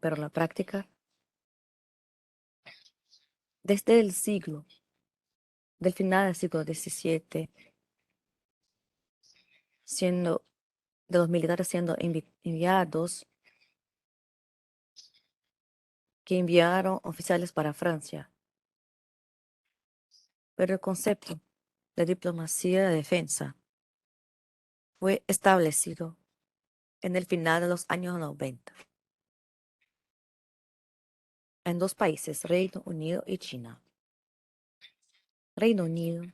pero la práctica, desde del final del siglo XVII, siendo de los militares siendo enviados, que enviaron oficiales para Francia. Pero el concepto de diplomacia de defensa fue establecido en el final de los años 90 en dos países, Reino Unido y China. Reino Unido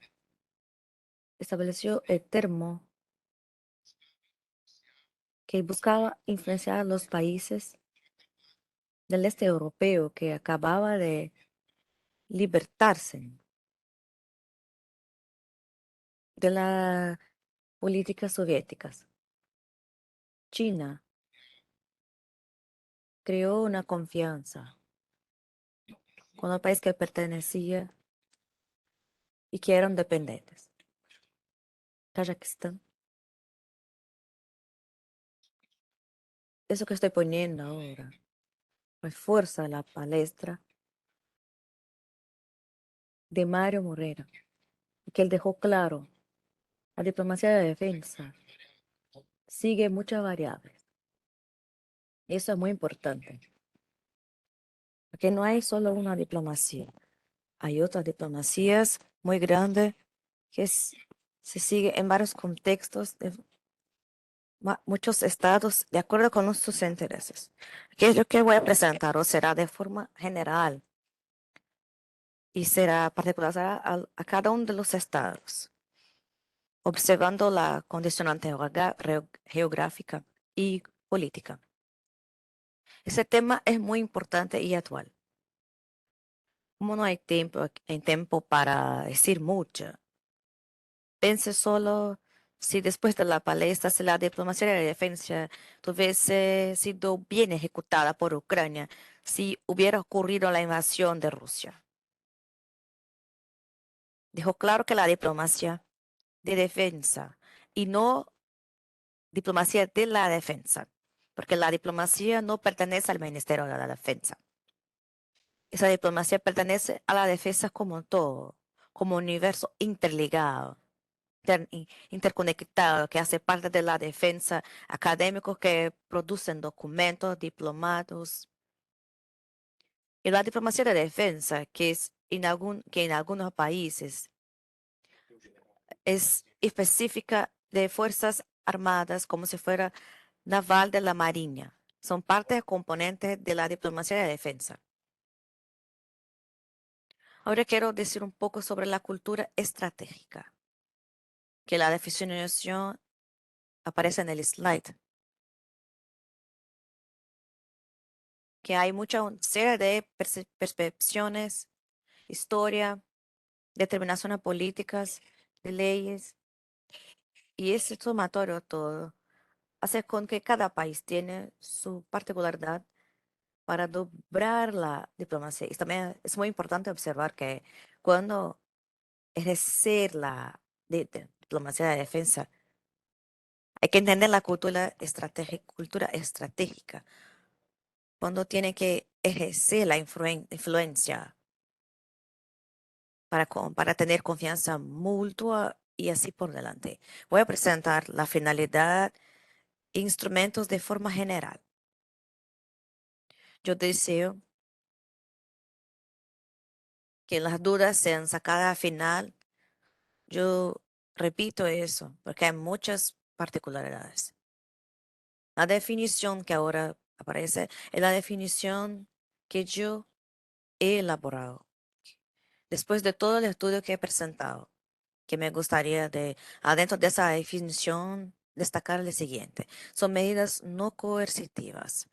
estableció el termo que buscaba influenciar a los países del este europeo que acababa de libertarse de las políticas soviéticas. China creó una confianza con el país que pertenecía y que eran dependientes. Kazajistán. Eso que estoy poniendo ahora refuerza la palestra de Mario Morera, que él dejó claro, la diplomacia de defensa sigue muchas variables. Y eso es muy importante, porque no hay solo una diplomacia. Hay otras diplomacias muy grandes que se sigue en varios contextos de muchos estados de acuerdo con sus intereses. ¿Qué es lo que voy a presentar? O será de forma general y será particular a cada uno de los estados, observando la condicionante geográfica y política. Ese tema es muy importante y actual. Como no hay tiempo para decir mucho, pense solo si después de la palestra, si la diplomacia de defensa tuviese sido bien ejecutada por Ucrania, si hubiera ocurrido la invasión de Rusia. Dejó claro que la diplomacia de defensa y no diplomacia de la defensa, porque la diplomacia no pertenece al Ministerio de la Defensa. Esa diplomacia pertenece a la defensa como todo, como universo interligado, interconectado, que hace parte de la defensa, académicos que producen documentos, diplomados. Y la diplomacia de defensa, que en algunos países es específica de fuerzas armadas, como si fuera naval de la Marina. Son parte componentes de la diplomacia de defensa. Ahora quiero decir un poco sobre la cultura estratégica, que la definición aparece en el slide, que hay mucha serie de percepciones, historia, determinaciones políticas, de leyes, y ese sumatorio todo hace con que cada país tiene su particularidad para doblar la diplomacia. Y también es muy importante observar que cuando ejercer la diplomacia de defensa, hay que entender la cultura estratégica, cuando tiene que ejercer la influencia para tener confianza mutua y así por delante. Voy a presentar la finalidad e instrumentos de forma general. Yo deseo que las dudas sean sacadas al final. Yo repito eso porque hay muchas particularidades. La definición que ahora aparece es la definición que yo he elaborado después de todo el estudio que he presentado, que me gustaría adentro de esa definición, destacar el siguiente. Son medidas no coercitivas.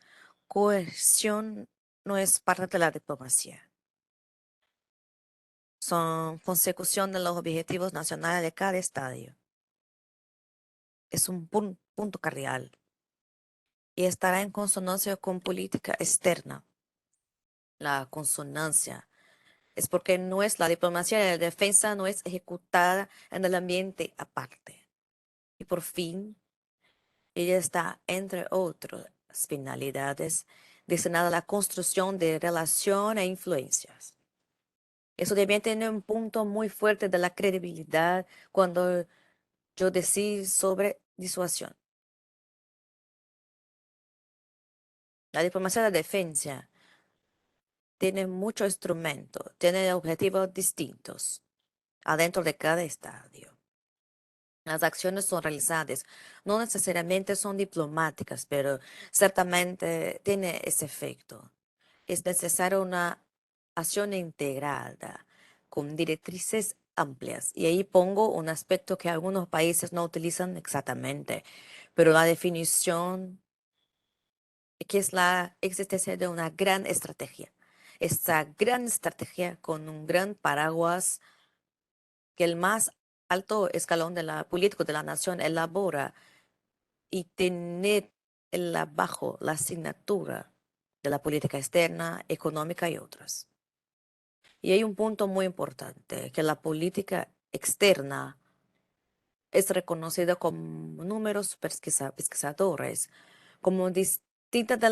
Coerción no es parte de la diplomacia. Son consecución de los objetivos nacionales de cada estadio. Es un punto cardial y estará en consonancia con política externa. La consonancia es porque no es la diplomacia de defensa, no es ejecutada en el ambiente aparte. Y por fin, ella está, entre otras finalidades, destinada a la construcción de relación e influencias. Eso también tiene un punto muy fuerte de la credibilidad cuando yo decido sobre disuasión. La diplomacia de defensa tiene muchos instrumentos, tiene objetivos distintos adentro de cada estadio. Las acciones son realizadas, no necesariamente son diplomáticas, pero ciertamente tiene ese efecto. Es necesaria una acción integrada con directrices amplias. Y ahí pongo un aspecto que algunos países no utilizan exactamente, pero la definición que es la existencia de una gran estrategia. Esta gran estrategia con un gran paraguas que el más alto escalón de la político de la nación elabora y tener abajo la asignatura de la política externa, económica y otras. Y hay un punto muy importante, que la política externa es reconocida como números pesquisadores, como distinta de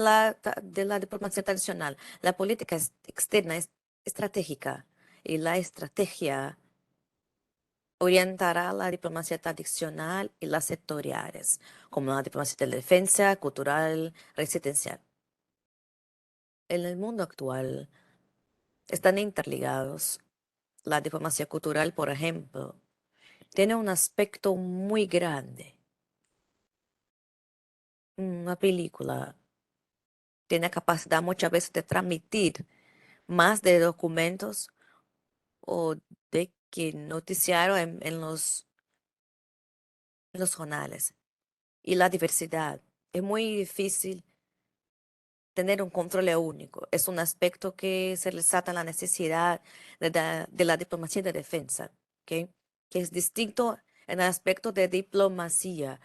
la diplomacia tradicional. La política externa es estratégica y la estrategia orientará la diplomacia tradicional y las sectoriales, como la diplomacia de defensa, cultural, residencial. En el mundo actual están interligados. La diplomacia cultural, por ejemplo, tiene un aspecto muy grande. Una película tiene capacidad muchas veces de transmitir más de documentos o de que noticiario en los jornales. Y la diversidad. Es muy difícil tener un control único. Es un aspecto que se resalta en la necesidad de la diplomacia de defensa, ¿ok? Que es distinto en el aspecto de diplomacia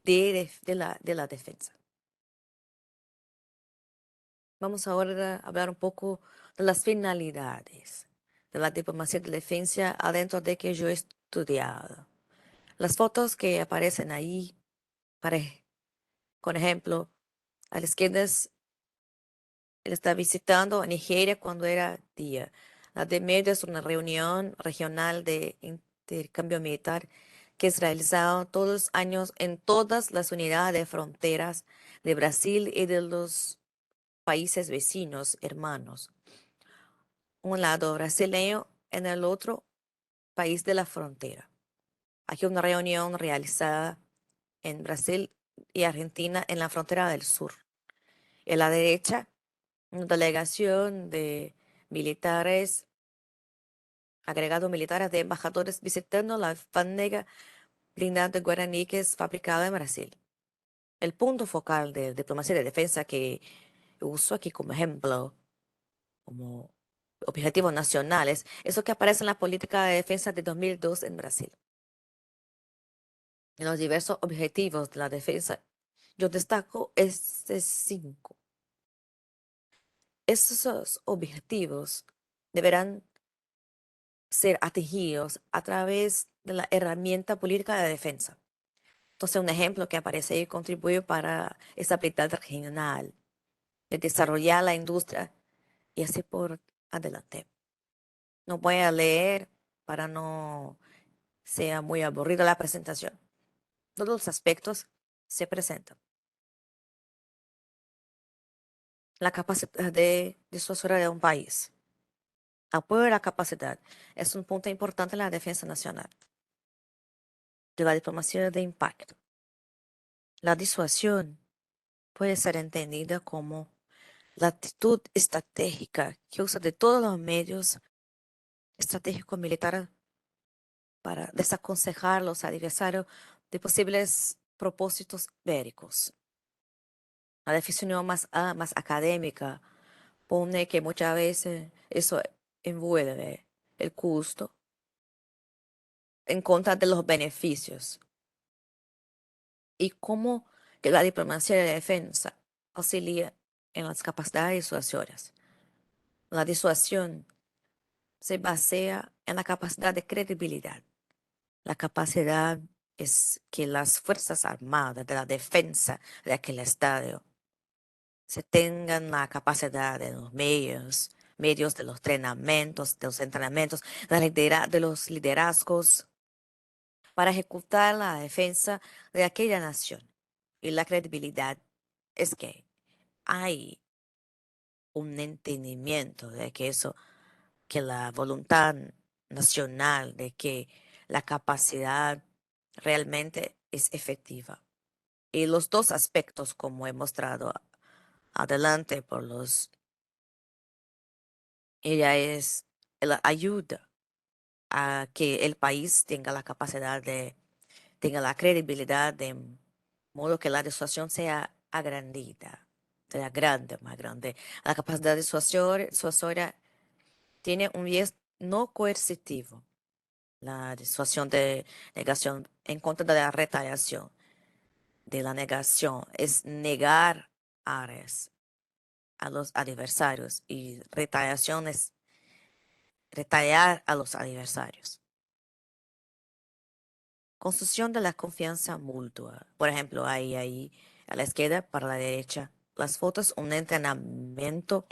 de la defensa. Vamos ahora a hablar un poco de las finalidades de la diplomacia de defensa adentro de que yo he estudiado. Las fotos que aparecen ahí, por ejemplo, a la izquierda él está visitando a Nigeria cuando era día. La de medio es una reunión regional de intercambio militar que es realizado todos los años en todas las unidades de fronteras de Brasil y de los países vecinos, hermanos. Un lado brasileño, en el otro país de la frontera. Aquí una reunión realizada en Brasil y Argentina en la frontera del sur. En la derecha, una delegación de militares, agregados militares de embajadores visitando la alfándega blindada de Guaraní que es fabricada en Brasil. El punto focal de diplomacia de defensa que uso aquí como ejemplo, como objetivos nacionales, eso que aparece en la política de defensa de 2002 en Brasil. En los diversos objetivos de la defensa, yo destaco estos 5. Esos objetivos deberán ser atingidos a través de la herramienta política de defensa. Entonces, un ejemplo que aparece ahí contribuye para estabilidad regional, de desarrollar la industria y así por adelante. No voy a leer para no sea muy aburrida la presentación. Todos los aspectos se presentan. La capacidad de disuasoria de un país. Apoyo a la capacidad es un punto importante en la defensa nacional, de la diplomacia de impacto. La disuasión puede ser entendida como la actitud estratégica que usa de todos los medios estratégicos militares para desaconsejar a los adversarios de posibles propósitos bélicos. La definición más académica pone que muchas veces eso envuelve el costo en contra de los beneficios y cómo que la diplomacia de defensa auxilia en las capacidades disuasorias. La disuasión se basea en la capacidad de credibilidad. La capacidad es que las Fuerzas Armadas de la defensa de aquel estadio se tengan la capacidad de los medios de los entrenamientos, de los liderazgos para ejecutar la defensa de aquella nación. Y la credibilidad es que hay un entendimiento de que eso, que la voluntad nacional, de que la capacidad realmente es efectiva. Y los dos aspectos, como he mostrado adelante ella es la ayuda a que el país tenga la capacidad tenga la credibilidad de modo que la disuasión sea agrandida, sea grande, más grande. La capacidad disuasoria tiene un bias no coercitivo. La disuasión de negación en contra de la retaliación, de la negación, es negar áreas a los adversarios y retaliación es retallar a los adversarios. Construcción de la confianza mutua. Por ejemplo, ahí a la izquierda para la derecha. Las fotos, un entrenamiento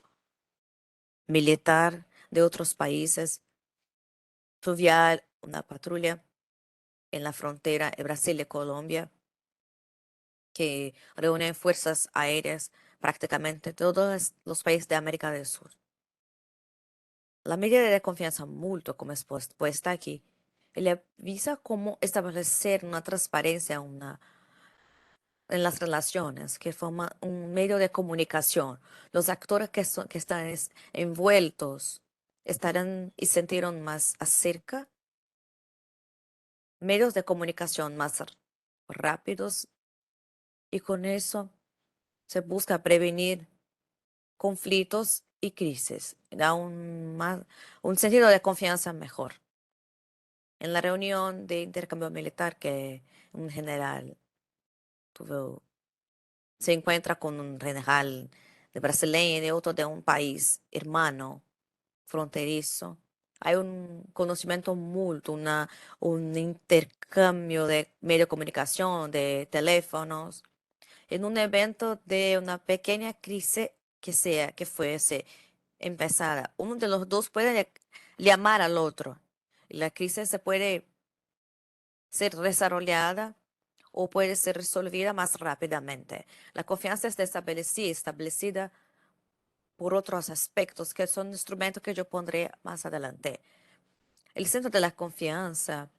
militar de otros países, fluvial, una patrulla en la frontera de Brasil y Colombia, que reúne fuerzas aéreas prácticamente todos los países de América del Sur. La medida de confianza mutua, como es puesta aquí, le avisa cómo establecer una transparencia en las relaciones, que forma un medio de comunicación. Los actores que están envueltos estarán y sintieron más acerca, medios de comunicación más rápidos y con eso se busca prevenir conflictos y crisis. Da un sentido de confianza mejor. En la reunión de intercambio militar que un general tuvo se encuentra con un general de brasileño y de otro de un país hermano fronterizo. Hay un conocimiento mutuo, un intercambio de medio de comunicación, de teléfonos, en un evento de una pequeña crisis que fuese empezada. Uno de los dos puede llamar al otro. Y la crisis se puede ser desarrollada o puede ser resolvida más rápidamente. La confianza está establecida por otros aspectos que son instrumentos que yo pondré más adelante. El centro de la confianza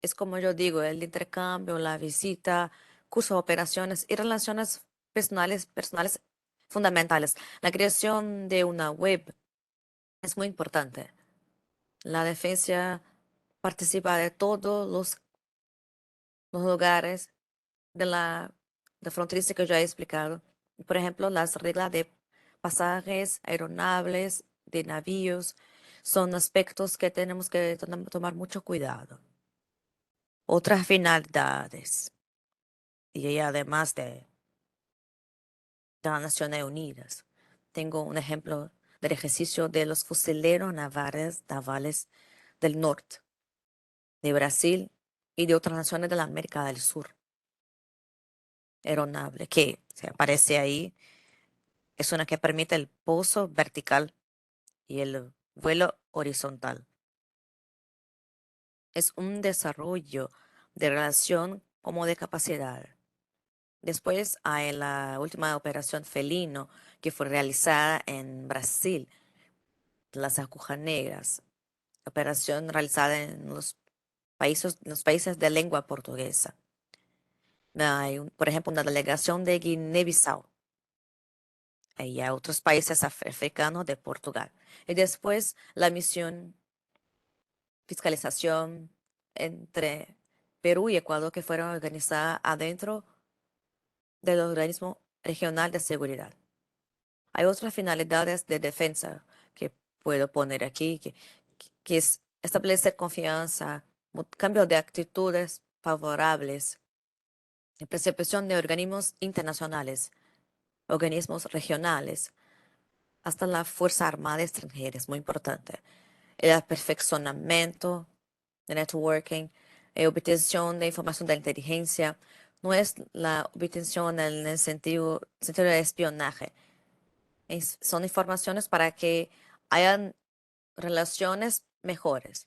es, como yo digo, el intercambio, la visita, curso de operaciones y relaciones personales fundamentales. La creación de una web es muy importante. La defensa participa de todos los lugares de fronteriza que yo he explicado. Por ejemplo, las reglas de pasajes aeronaves, de navíos, son aspectos que tenemos que tomar mucho cuidado. Otras finalidades, y además de las Naciones Unidas. Tengo un ejemplo del ejercicio de los fusileros navales del norte, de Brasil y de otras naciones de la América del Sur. Aeronave, que se aparece ahí, es una que permite el pouso vertical y el vuelo horizontal. Es un desarrollo de relación como de capacidad. Después hay la última operación Felino que fue realizada en Brasil, las agujas negras, operación realizada en los países de lengua portuguesa. Hay, por ejemplo, una delegación de Guinea-Bissau y hay otros países africanos de Portugal. Y después la misión fiscalización entre Perú y Ecuador que fueron organizadas adentro del organismo regional de seguridad. Hay otras finalidades de defensa que puedo poner aquí, que es establecer confianza, cambio de actitudes favorables, percepción de organismos internacionales, organismos regionales, hasta la Fuerza Armada extranjera, es muy importante. El perfeccionamiento de networking, obtención de información de inteligencia, no es la obtención en el sentido de espionaje. Son informaciones para que hayan relaciones mejores.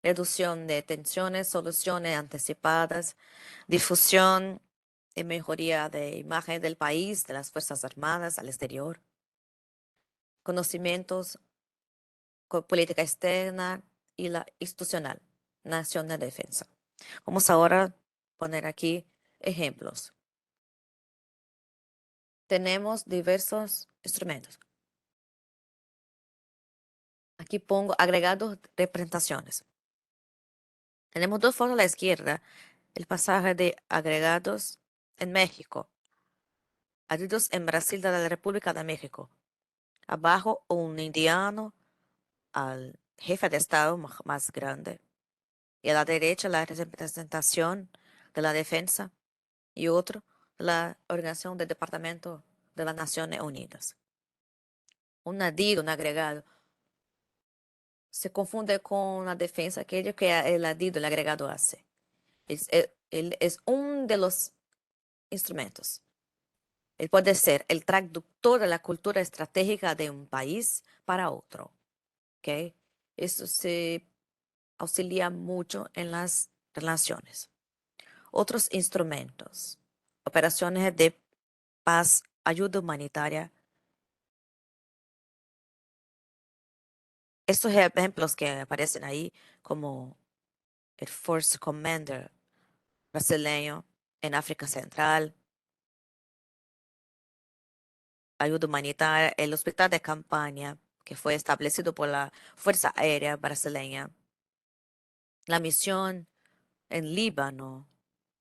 Reducción de tensiones, soluciones anticipadas, difusión y mejoría de imagen del país, de las Fuerzas Armadas al exterior, conocimientos, política externa y la institucional, nación de defensa. Vamos ahora a poner aquí ejemplos. Tenemos diversos instrumentos. Aquí pongo agregados representaciones. Tenemos dos fotos a la izquierda, el pasaje de agregados en México, adidos en Brasil de la República de México. Abajo un indiano al jefe de Estado más grande. Y a la derecha la representación de la defensa y otro la organización del Departamento de las Naciones Unidas. Un adido, un agregado, se confunde con la defensa, aquello que el adido, el agregado hace. Es un de los instrumentos. Él puede ser el traductor de la cultura estratégica de un país para otro. ¿Ok? Eso se auxilia mucho en las relaciones. Otros instrumentos. Operaciones de paz, ayuda humanitaria. Estos ejemplos que aparecen ahí, como el Force Commander brasileño en África Central, ayuda humanitaria, el hospital de campaña que fue establecido por la Fuerza Aérea Brasileña, la misión en Líbano,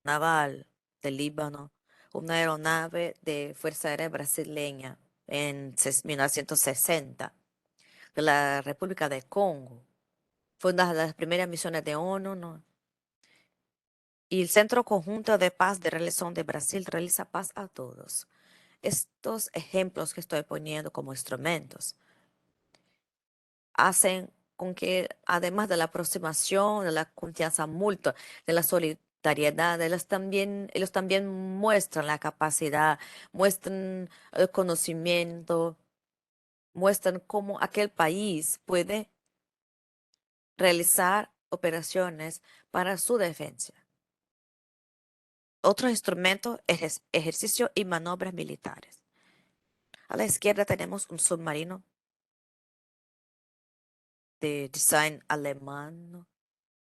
naval de Líbano, una aeronave de Fuerza Aérea Brasileña en 1960, de la República de Congo. Fue una de las primeras misiones de ONU, ¿no? Y el Centro Conjunto de Paz de Realización de Brasil realiza paz a todos. Estos ejemplos que estoy poniendo como instrumentos hacen con que, además de la aproximación, de la confianza mutua, de la solidaridad, ellos también muestran la capacidad, muestran el conocimiento, muestran cómo aquel país puede realizar operaciones para su defensa. Otro instrumento es ejercicio y maniobras militares. A la izquierda tenemos un submarino de design alemán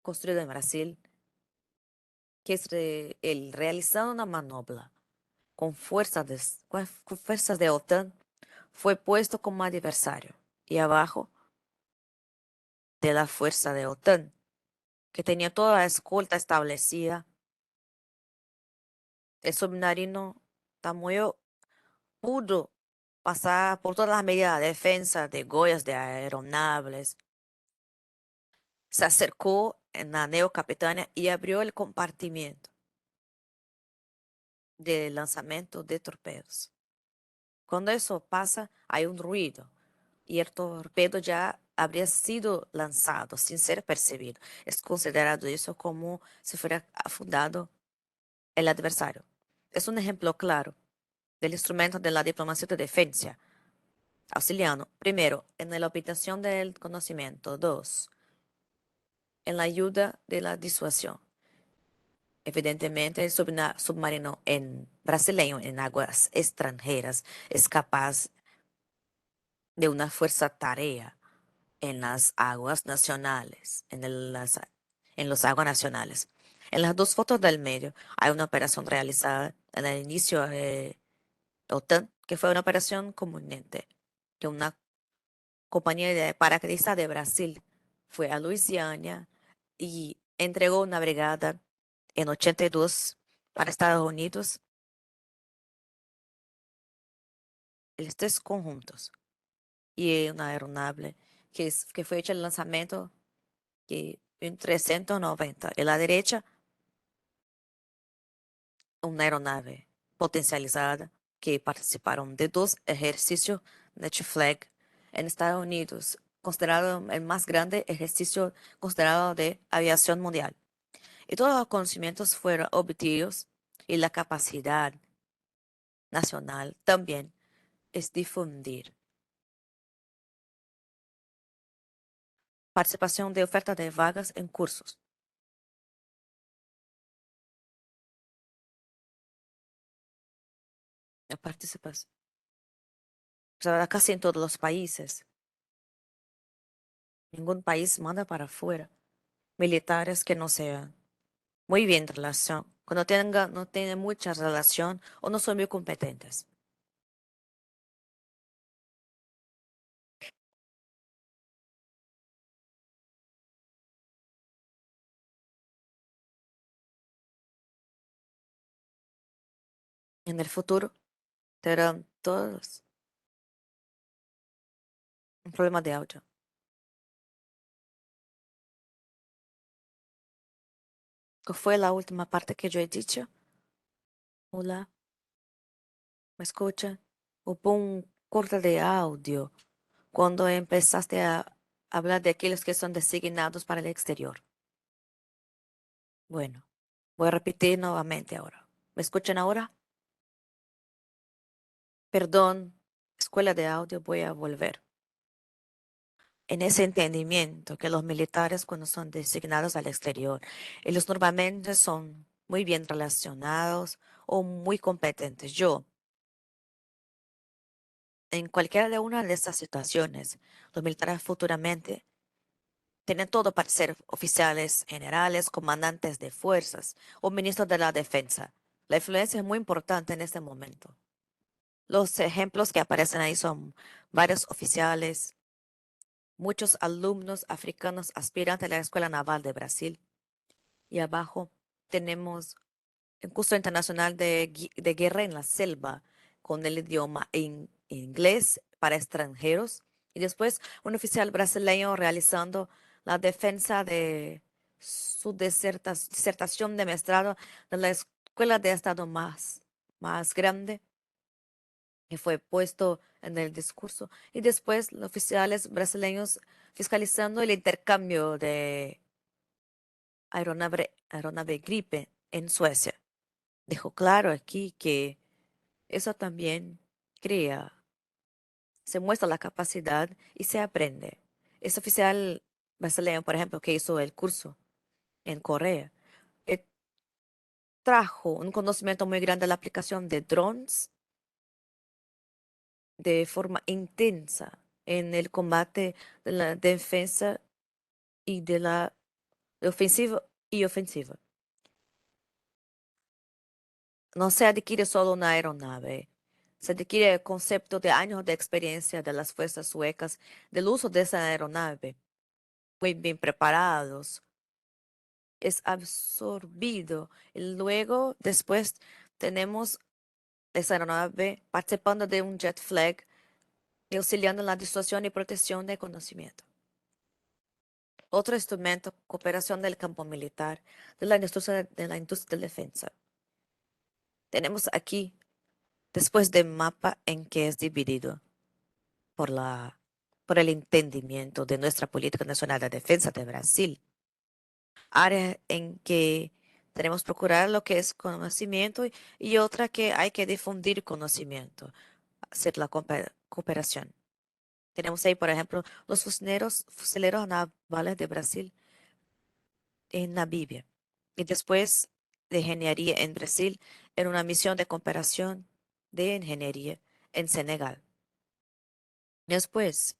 construido en Brasil, que es el realizar una maniobra con fuerzas de OTAN, fue puesto como adversario y abajo de la fuerza de OTAN, que tenía toda la escolta establecida. El submarino Tamoyo pudo pasar por todas las medidas de defensa de goyas de aeronaves. Se acercó en la neocapitania y abrió el compartimiento de lanzamiento de torpedos. Cuando eso pasa, hay un ruido y el torpedo ya habría sido lanzado sin ser percibido. Es considerado eso como si fuera afundado el adversario. Es un ejemplo claro del instrumento de la diplomacia de defensa, auxiliando, primero, en la obtención del conocimiento, dos, en la ayuda de la disuasión. Evidentemente, el submarino brasileño en aguas extranjeras es capaz de una fuerza tarea en las aguas nacionales, en los aguas nacionales. En las dos fotos del medio hay una operación realizada en el inicio de OTAN, que fue una operación comunente, que una compañía de paracaidistas de Brasil fue a Luisiana y entregó una brigada en 82 para Estados Unidos, los tres conjuntos, y una aeronave que fue hecho el lanzamiento que en 390. En la derecha, una aeronave potencializada que participaron de dos ejercicios de Flag en Estados Unidos, considerado el más grande ejercicio considerado de aviación mundial. Y todos los conocimientos fueron obtenidos y la capacidad nacional también es difundir. Participación de oferta de vagas en cursos. Participación. O sea, casi en todos los países. Ningún país manda para afuera militares que no sean muy bien relación, cuando no tienen mucha relación o no son muy competentes. En el futuro tendrán todos un problema de audio. ¿Qué fue la última parte que yo he dicho? Hola, ¿me escuchan? Hubo un corte de audio cuando empezaste a hablar de aquellos que son designados para el exterior. Bueno, voy a repetir nuevamente ahora. ¿Me escuchan ahora? Perdón, escuela de audio, voy a volver. En ese entendimiento que los militares cuando son designados al exterior, ellos normalmente son muy bien relacionados o muy competentes. Yo, en cualquiera de una de estas situaciones, los militares futuramente tienen todo para ser oficiales generales, comandantes de fuerzas o ministros de la defensa. La influencia es muy importante en este momento. Los ejemplos que aparecen ahí son varios oficiales, muchos alumnos africanos aspirantes a la Escuela Naval de Brasil. Y abajo tenemos un curso internacional de guerra en la selva con el idioma inglés para extranjeros. Y después un oficial brasileño realizando la defensa de su disertación de maestrado de la escuela de estado más grande que fue puesto en el discurso. Y después los oficiales brasileños fiscalizando el intercambio de aeronave Gripe en Suecia. Dejó claro aquí que eso también crea, se muestra la capacidad y se aprende. Ese oficial brasileño, por ejemplo, que hizo el curso en Corea, eh, trajo un conocimiento muy grande de la aplicación de drones de forma intensa en el combate de la defensa y de la de ofensiva y ofensiva. No se adquiere solo una aeronave, se adquiere el concepto de años de experiencia de las fuerzas suecas del uso de esa aeronave, muy bien preparados, es absorbido y luego después tenemos esa aeronave participando de un jet flag y auxiliando en la disuasión y protección de conocimiento. Otro instrumento, cooperación del campo militar, de la industria de defensa. Tenemos aquí, después del mapa en que es dividido por por el entendimiento de nuestra política nacional de defensa de Brasil, área en que tenemos que procurar lo que es conocimiento y otra que hay que difundir conocimiento, hacer la cooperación. Tenemos ahí, por ejemplo, los fusileros navales de Brasil en Namibia. Y después de ingeniería en Brasil, en una misión de cooperación de ingeniería en Senegal. Después,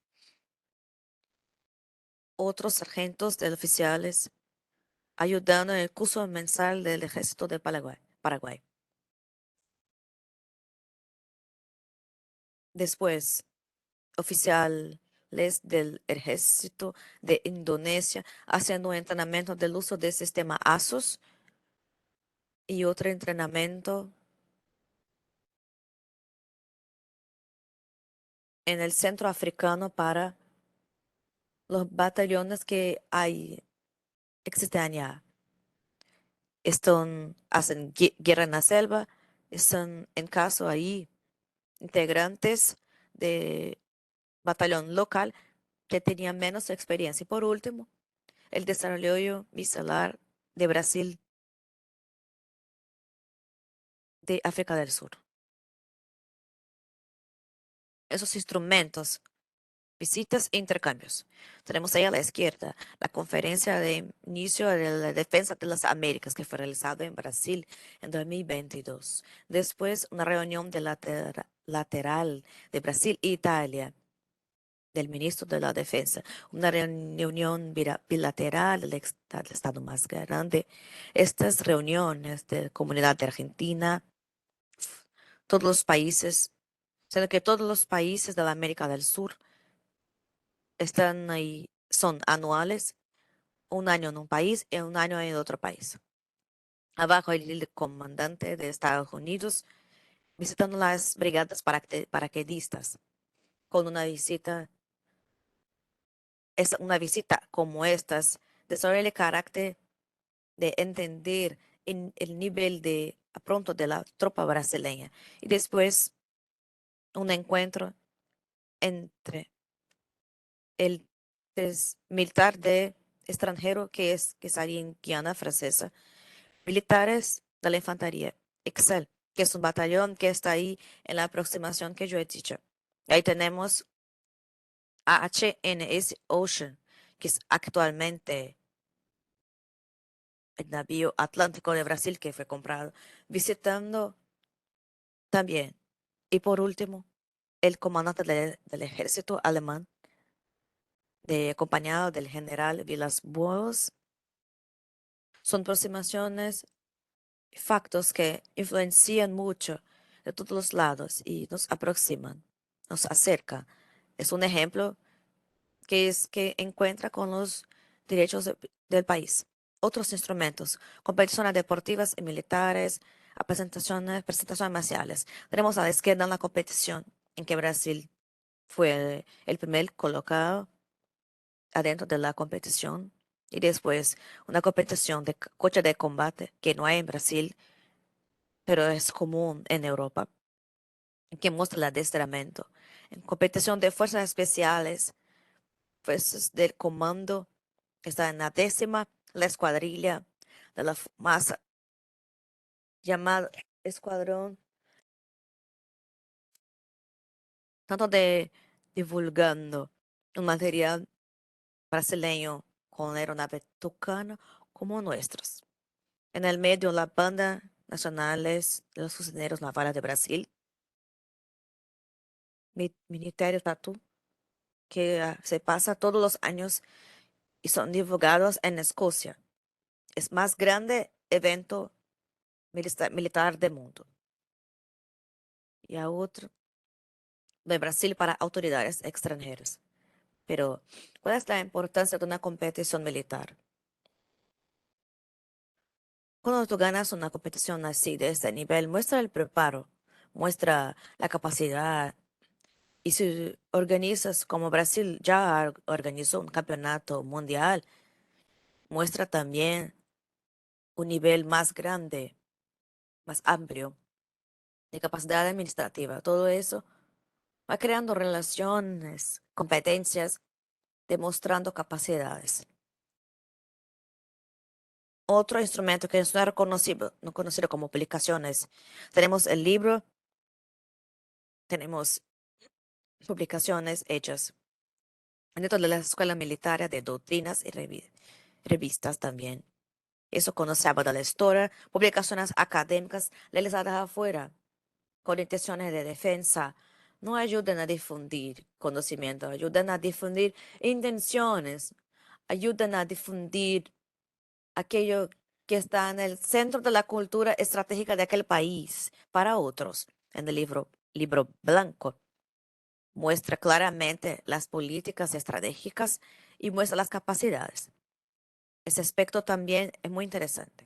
otros sargentos de oficiales ayudando en el curso mensal del ejército de Paraguay. Después, oficiales del ejército de Indonesia haciendo un entrenamiento del uso del sistema ASUS y otro entrenamiento en el centro africano para los batallones que existen allá. Hacen guerra en la selva, están en caso ahí integrantes de batallón local que tenían menos experiencia. Y por último, el desarrollo micelar de Brasil de África del Sur. Esos instrumentos, visitas e intercambios. Tenemos ahí a la izquierda la conferencia de inicio de la defensa de las Américas que fue realizada en Brasil en 2022. Después, una reunión de lateral de Brasil e Italia del ministro de la Defensa, una reunión bilateral del Estado más grande. Estas reuniones de comunidad de Argentina, todos los países, sino que todos los países de la América del Sur están ahí, son anuales, un año en un país y un año en otro país. Abajo el comandante de Estados Unidos visitando las brigadas paracaidistas con una visita, es una visita como estas, desarrolla el carácter de entender el nivel de pronto de la tropa brasileña y después un encuentro entre el militar de extranjero que es ahí en Guiana Francesa, militares de la infantería, Excel, que es un batallón que está ahí en la aproximación que yo he dicho. Ahí tenemos a HNS Ocean, que es actualmente el navío Atlántico de Brasil que fue comprado, visitando también. Y por último, el comandante del ejército alemán, acompañado del general Vilas Boas, son aproximaciones, factos que influencian mucho de todos los lados y nos aproximan, nos acercan. Es un ejemplo que es que encuentra con los derechos del país. Otros instrumentos, competiciones deportivas y militares, a presentaciones marciales. Tenemos a la izquierda una competición en que Brasil fue el primer colocado adentro de la competición y después una competición de coche de combate que no hay en Brasil, pero es común en Europa, que muestra el adiestramiento. En competición de fuerzas especiales, fuerzas del comando, está en la 10ª, la escuadrilla de la más llamada escuadrón, tanto de divulgando un material brasileño con aeronave Tucano como nuestros. En el medio, la banda nacionales de los fusileros navales de Brasil, Ministério Tatu, que se pasa todos los años y son divulgados en Escocia. Es más grande evento militar del mundo. Y a otro de Brasil para autoridades extranjeras. Pero, ¿cuál es la importancia de una competición militar? Cuando tú ganas una competición así, de este nivel, muestra el preparo, muestra la capacidad. Y si organizas como Brasil ya organizó un campeonato mundial, muestra también un nivel más grande, más amplio de capacidad administrativa. Todo eso va creando relaciones, competencias, demostrando capacidades. Otro instrumento que es no conocido como publicaciones. Tenemos el libro, tenemos publicaciones hechas dentro de la Escuela Militar de Doctrinas y revistas también. Eso conocemos de la historia, publicaciones académicas realizadas afuera con intenciones de defensa. No ayudan a difundir conocimiento, ayudan a difundir intenciones, ayudan a difundir aquello que está en el centro de la cultura estratégica de aquel país para otros. En el libro blanco muestra claramente las políticas estratégicas y muestra las capacidades. Ese aspecto también es muy interesante.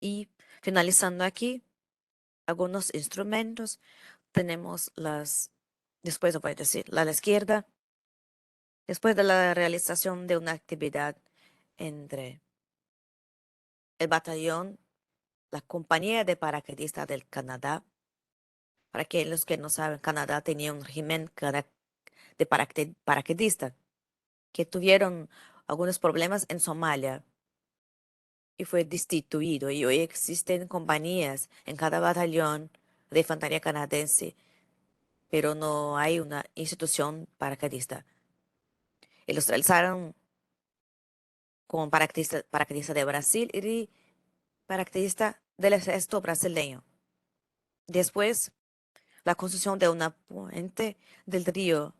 Y finalizando aquí, algunos instrumentos. Tenemos después lo voy a decir, la izquierda, después de la realización de una actividad entre el batallón, la compañía de paracaidistas del Canadá. Para que los que no saben, Canadá tenía un régimen de paracaidistas que tuvieron algunos problemas en Somalia y fue destituido. Y hoy existen compañías en cada batallón de infantería canadiense, pero no hay una institución paracaidista. Y los realizaron como paracaidista de Brasil y paracaidista del ejército brasileño. Después, la construcción de una puente del río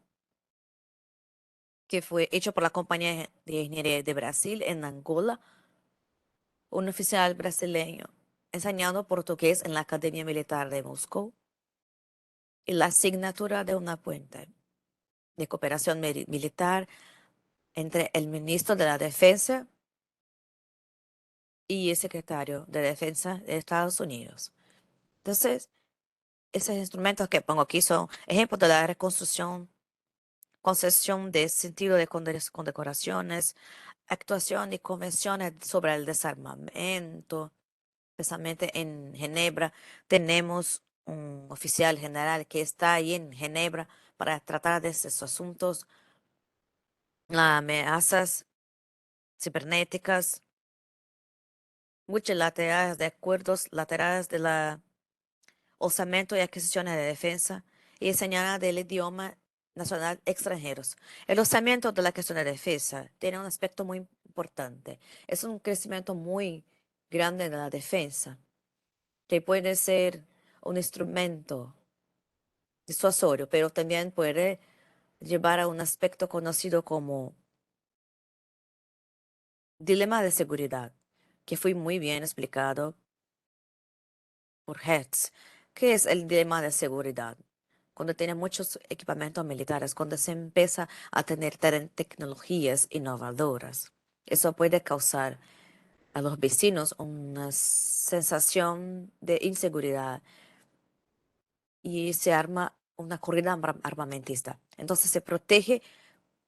que fue hecho por la Compañía de Ingeniería de Brasil en Angola, un oficial brasileño enseñando portugués en la Academia Militar de Moscú, y la asignatura de una puente de cooperación militar entre el ministro de la Defensa y el secretario de Defensa de Estados Unidos. Entonces, esos instrumentos que pongo aquí son ejemplos de la reconstrucción, concesión de sentido de condecoraciones, actuación y convenciones sobre el desarmamento. Especialmente en Ginebra, tenemos un oficial general que está ahí en Ginebra para tratar de esos asuntos, las amenazas cibernéticas, multilaterales de acuerdos laterales de la osamento y adquisiciones de defensa y enseñanza del idioma nacional extranjeros. El osamento de la cuestión de defensa tiene un aspecto muy importante. Es un crecimiento muy grande de la defensa, que puede ser un instrumento disuasorio, pero también puede llevar a un aspecto conocido como dilema de seguridad, que fue muy bien explicado por Hertz. ¿Qué es el dilema de seguridad? Cuando tiene muchos equipamientos militares, cuando se empieza a tener tecnologías innovadoras, eso puede causar a los vecinos una sensación de inseguridad y se arma una corrida armamentista. Entonces se protege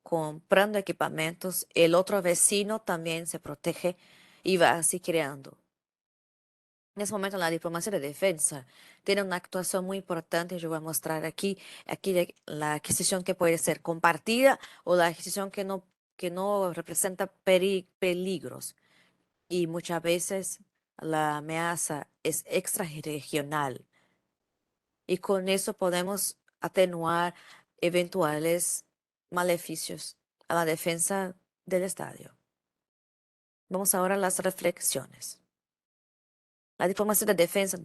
comprando equipamientos, el otro vecino también se protege y va así creando. En ese momento la diplomacia de defensa tiene una actuación muy importante. Yo voy a mostrar la adquisición que puede ser compartida o la adquisición que no representa peligros. Y muchas veces la amenaza es extrarregional y con eso podemos atenuar eventuales maleficios a la defensa del estadio. Vamos ahora a las reflexiones. La diplomacia de defensa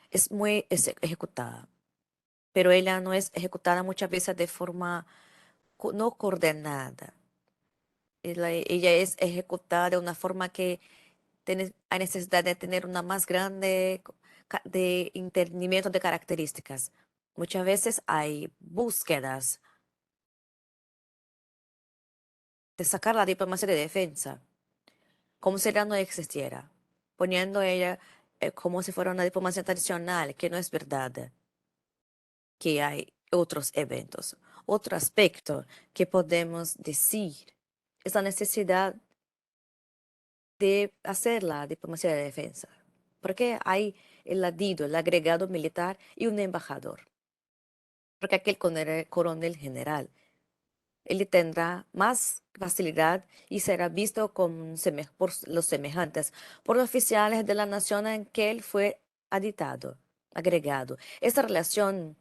es muy ejecutada, pero ella no es ejecutada muchas veces de forma no coordinada. Ella es ejecutada de una forma que hay necesidad de tener una más grande de entendimiento de características. Muchas veces hay búsquedas de sacar la diplomacia de defensa como si ella no existiera, poniendo ella como si fuera una diplomacia tradicional, que no es verdad, que hay otros eventos. Otro aspecto que podemos decir es la necesidad de hacer la diplomacia de defensa, porque hay el ladido, el agregado militar y un embajador, porque aquel coronel general él tendrá más facilidad y será visto por los semejantes, por los oficiales de la nación en que él fue agregado. Esta relación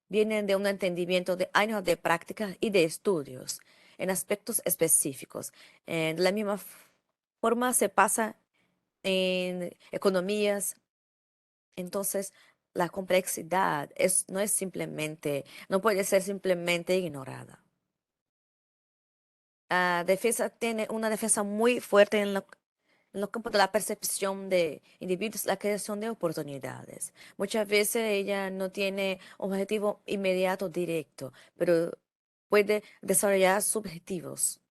viene de un entendimiento de años de práctica y de estudios en aspectos específicos. De la misma forma se pasa en economías. Entonces, la complejidad no puede ser simplemente ignorada. Defensa tiene una defensa muy fuerte en los campos de la percepción de individuos, la creación de oportunidades. Muchas veces ella no tiene objetivo inmediato directo, pero puede desarrollar subjetivos,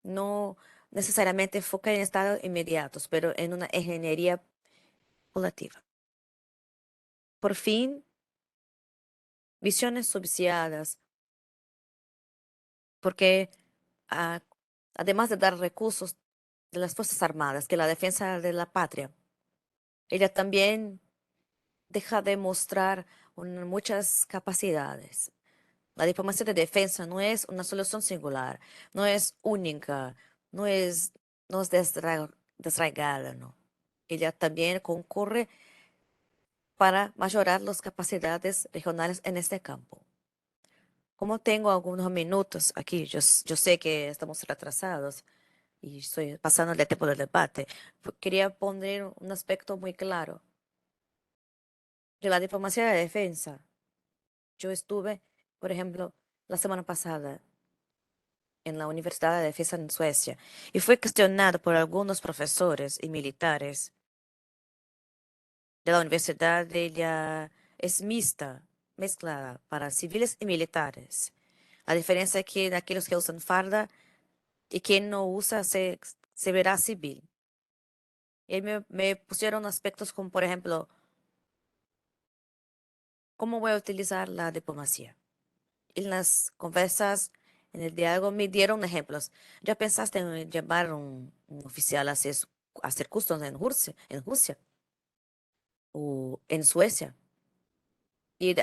no necesariamente enfocar en estados inmediatos, pero en una ingeniería colativa. Por fin, visiones subsidiadas, porque ah, además de dar recursos de las Fuerzas Armadas, que la defensa de la patria, ella también deja de mostrar muchas capacidades. La diplomacia de defensa no es una solución singular, no es única, no es, no es desarraigada, ¿no? Ella también concurre para mejorar las capacidades regionales en este campo. Como tengo algunos minutos aquí, yo sé que estamos retrasados y estoy pasando el tiempo del debate, quería poner un aspecto muy claro de la diplomacia de defensa. Yo estuve, por ejemplo, la semana pasada en la Universidad de Defensa en Suecia y fue cuestionado por algunos profesores y militares de la universidad. De ella es mixta, mezclada para civiles y militares. La diferencia es que de aquellos que usan farda y quien no usa se verá civil. Y me pusieron aspectos como, por ejemplo, ¿cómo voy a utilizar la diplomacia? En las conversas, en el diálogo, me dieron ejemplos. ¿Ya pensaste en llevar un oficial a hacer cursos en Rusia o en Suecia? Y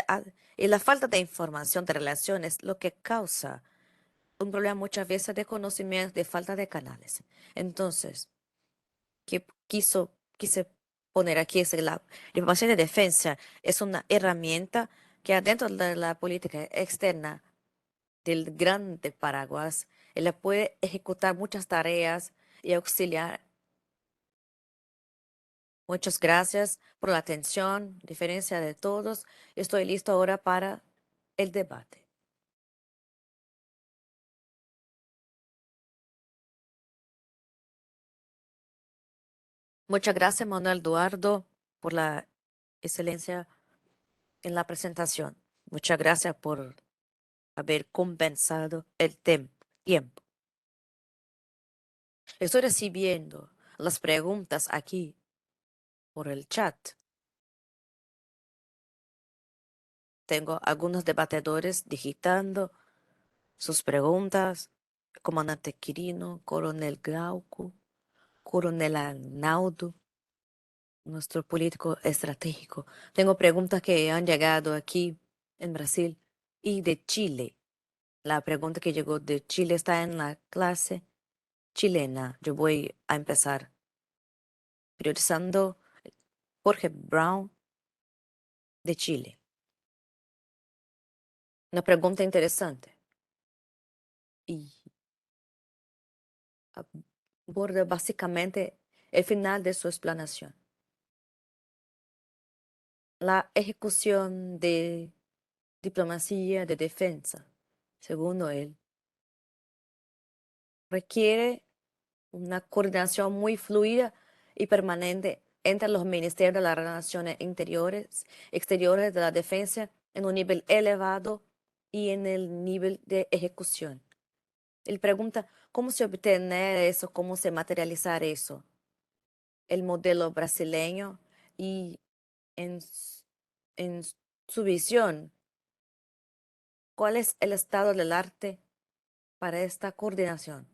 la falta de información de relaciones lo que causa un problema muchas veces de conocimiento, de falta de canales. Entonces, ¿qué quise poner aquí? Es que la diplomacia de defensa es una herramienta que adentro de la política externa del grande paraguas, ella puede ejecutar muchas tareas y auxiliar. Muchas gracias por la atención, diferencia de todos. Estoy listo ahora para el debate. Muchas gracias, Manuel Eduardo, por la excelencia en la presentación. Muchas gracias por haber compensado el tiempo. Estoy recibiendo las preguntas aquí por el chat. Tengo algunos debatedores digitando sus preguntas. Comandante Quirino, Coronel Glauco, Coronel Arnaudo, nuestro político estratégico. Tengo preguntas que han llegado aquí en Brasil y de Chile. La pregunta que llegó de Chile está en la clase chilena. Yo voy a empezar priorizando Jorge Brown de Chile. Una pregunta interesante y aborda básicamente el final de su explanación. La ejecución de diplomacia de defensa, según él, requiere una coordinación muy fluida y permanente entre los ministerios de las relaciones interiores, exteriores de la defensa en un nivel elevado y en el nivel de ejecución. Él pregunta cómo se obtener eso, cómo se materializar eso, el modelo brasileño y en, en su visión, ¿cuál es el estado del arte para esta coordinación?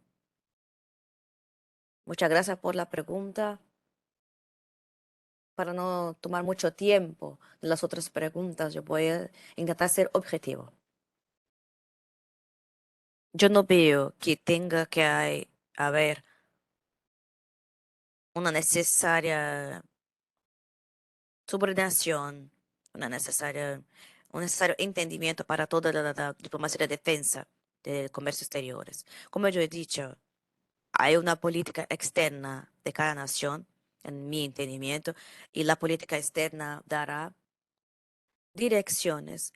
Muchas gracias por la pregunta. Para no tomar mucho tiempo de las otras preguntas, yo voy a intentar ser objetivo. Yo no veo que tenga que haber una necesaria subordinación, un necesario entendimiento para toda la diplomacia de defensa de comercio exteriores. Como yo he dicho, hay una política externa de cada nación, en mi entendimiento, y la política externa dará direcciones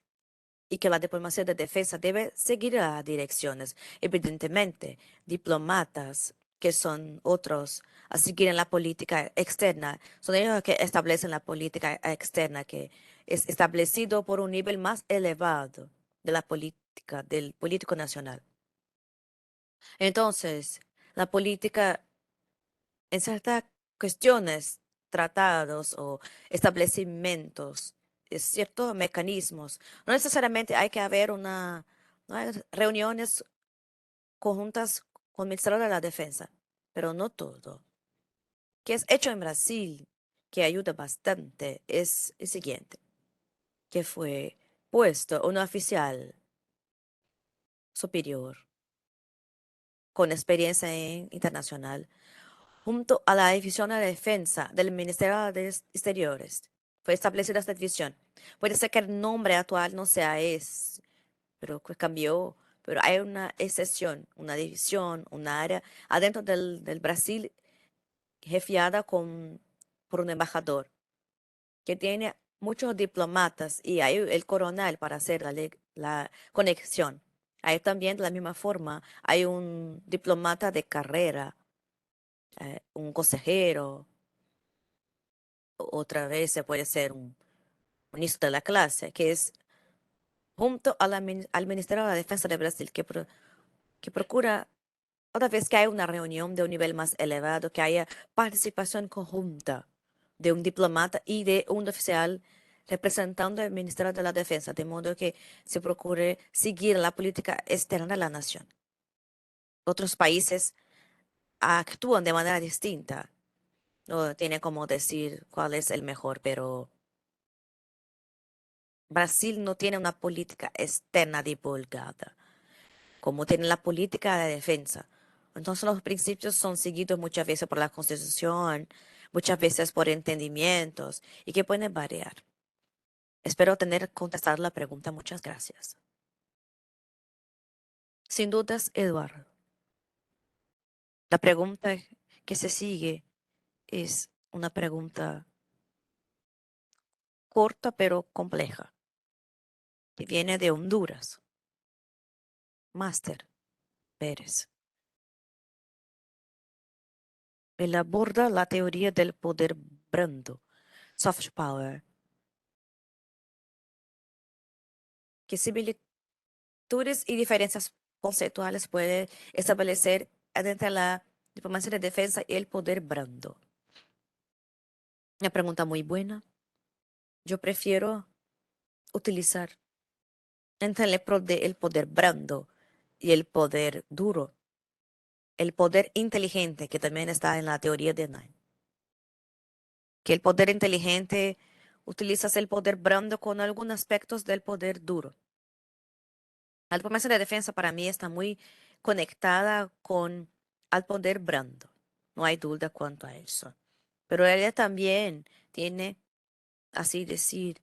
y que la diplomacia de defensa debe seguir a direcciones. Evidentemente, diplomatas que son otros a seguir en la política externa, son ellos que establecen la política externa que es establecido por un nivel más elevado de la política, del político nacional. Entonces, la política en ciertas cuestiones, tratados o establecimientos, ciertos mecanismos. No necesariamente hay que haber no hay reuniones conjuntas con el Ministerio de la Defensa, pero no todo. Que es hecho en Brasil, que ayuda bastante, es el siguiente, que fue puesto un oficial superior con experiencia internacional, junto a la División de Defensa del Ministerio de Exteriores. Fue establecida esta división. Puede ser que el nombre actual no sea ese, pero que cambió. Pero hay una excepción, una división, una área adentro del Brasil jefiada por un embajador que tiene muchos diplomatas y hay el coronel para hacer la conexión. Ahí también, de la misma forma, hay un diplomata de carrera, un consejero, otra vez se puede ser un ministro de la clase, que es junto al Ministerio de la Defensa de Brasil, que procura, toda vez que hay una reunión de un nivel más elevado, que haya participación conjunta de un diplomata y de un oficial representando el Ministerio de la Defensa, de modo que se procure seguir la política externa de la nación. Otros países actúan de manera distinta. No tiene como decir cuál es el mejor, pero Brasil no tiene una política externa divulgada, como tiene la política de defensa. Entonces los principios son seguidos muchas veces por la Constitución, muchas veces por entendimientos y que pueden variar. Espero tener contestado la pregunta. Muchas gracias. Sin dudas, Eduardo. La pregunta que se sigue es una pregunta corta pero compleja, que viene de Honduras. Máster Pérez. Él aborda la teoría del poder blando, soft power, que similitudes y diferencias conceptuales puede establecer entre la diplomacia de defensa y el poder blando. Una pregunta muy buena. Yo prefiero utilizar entre el poder blando y el poder duro, el poder inteligente, que también está en la teoría de Nye. Que el poder inteligente utilizas el poder blando con algunos aspectos del poder duro. La diplomacia de defensa para mí está muy conectada con al poder blando. No hay duda cuanto a eso. Pero ella también tiene, así decir,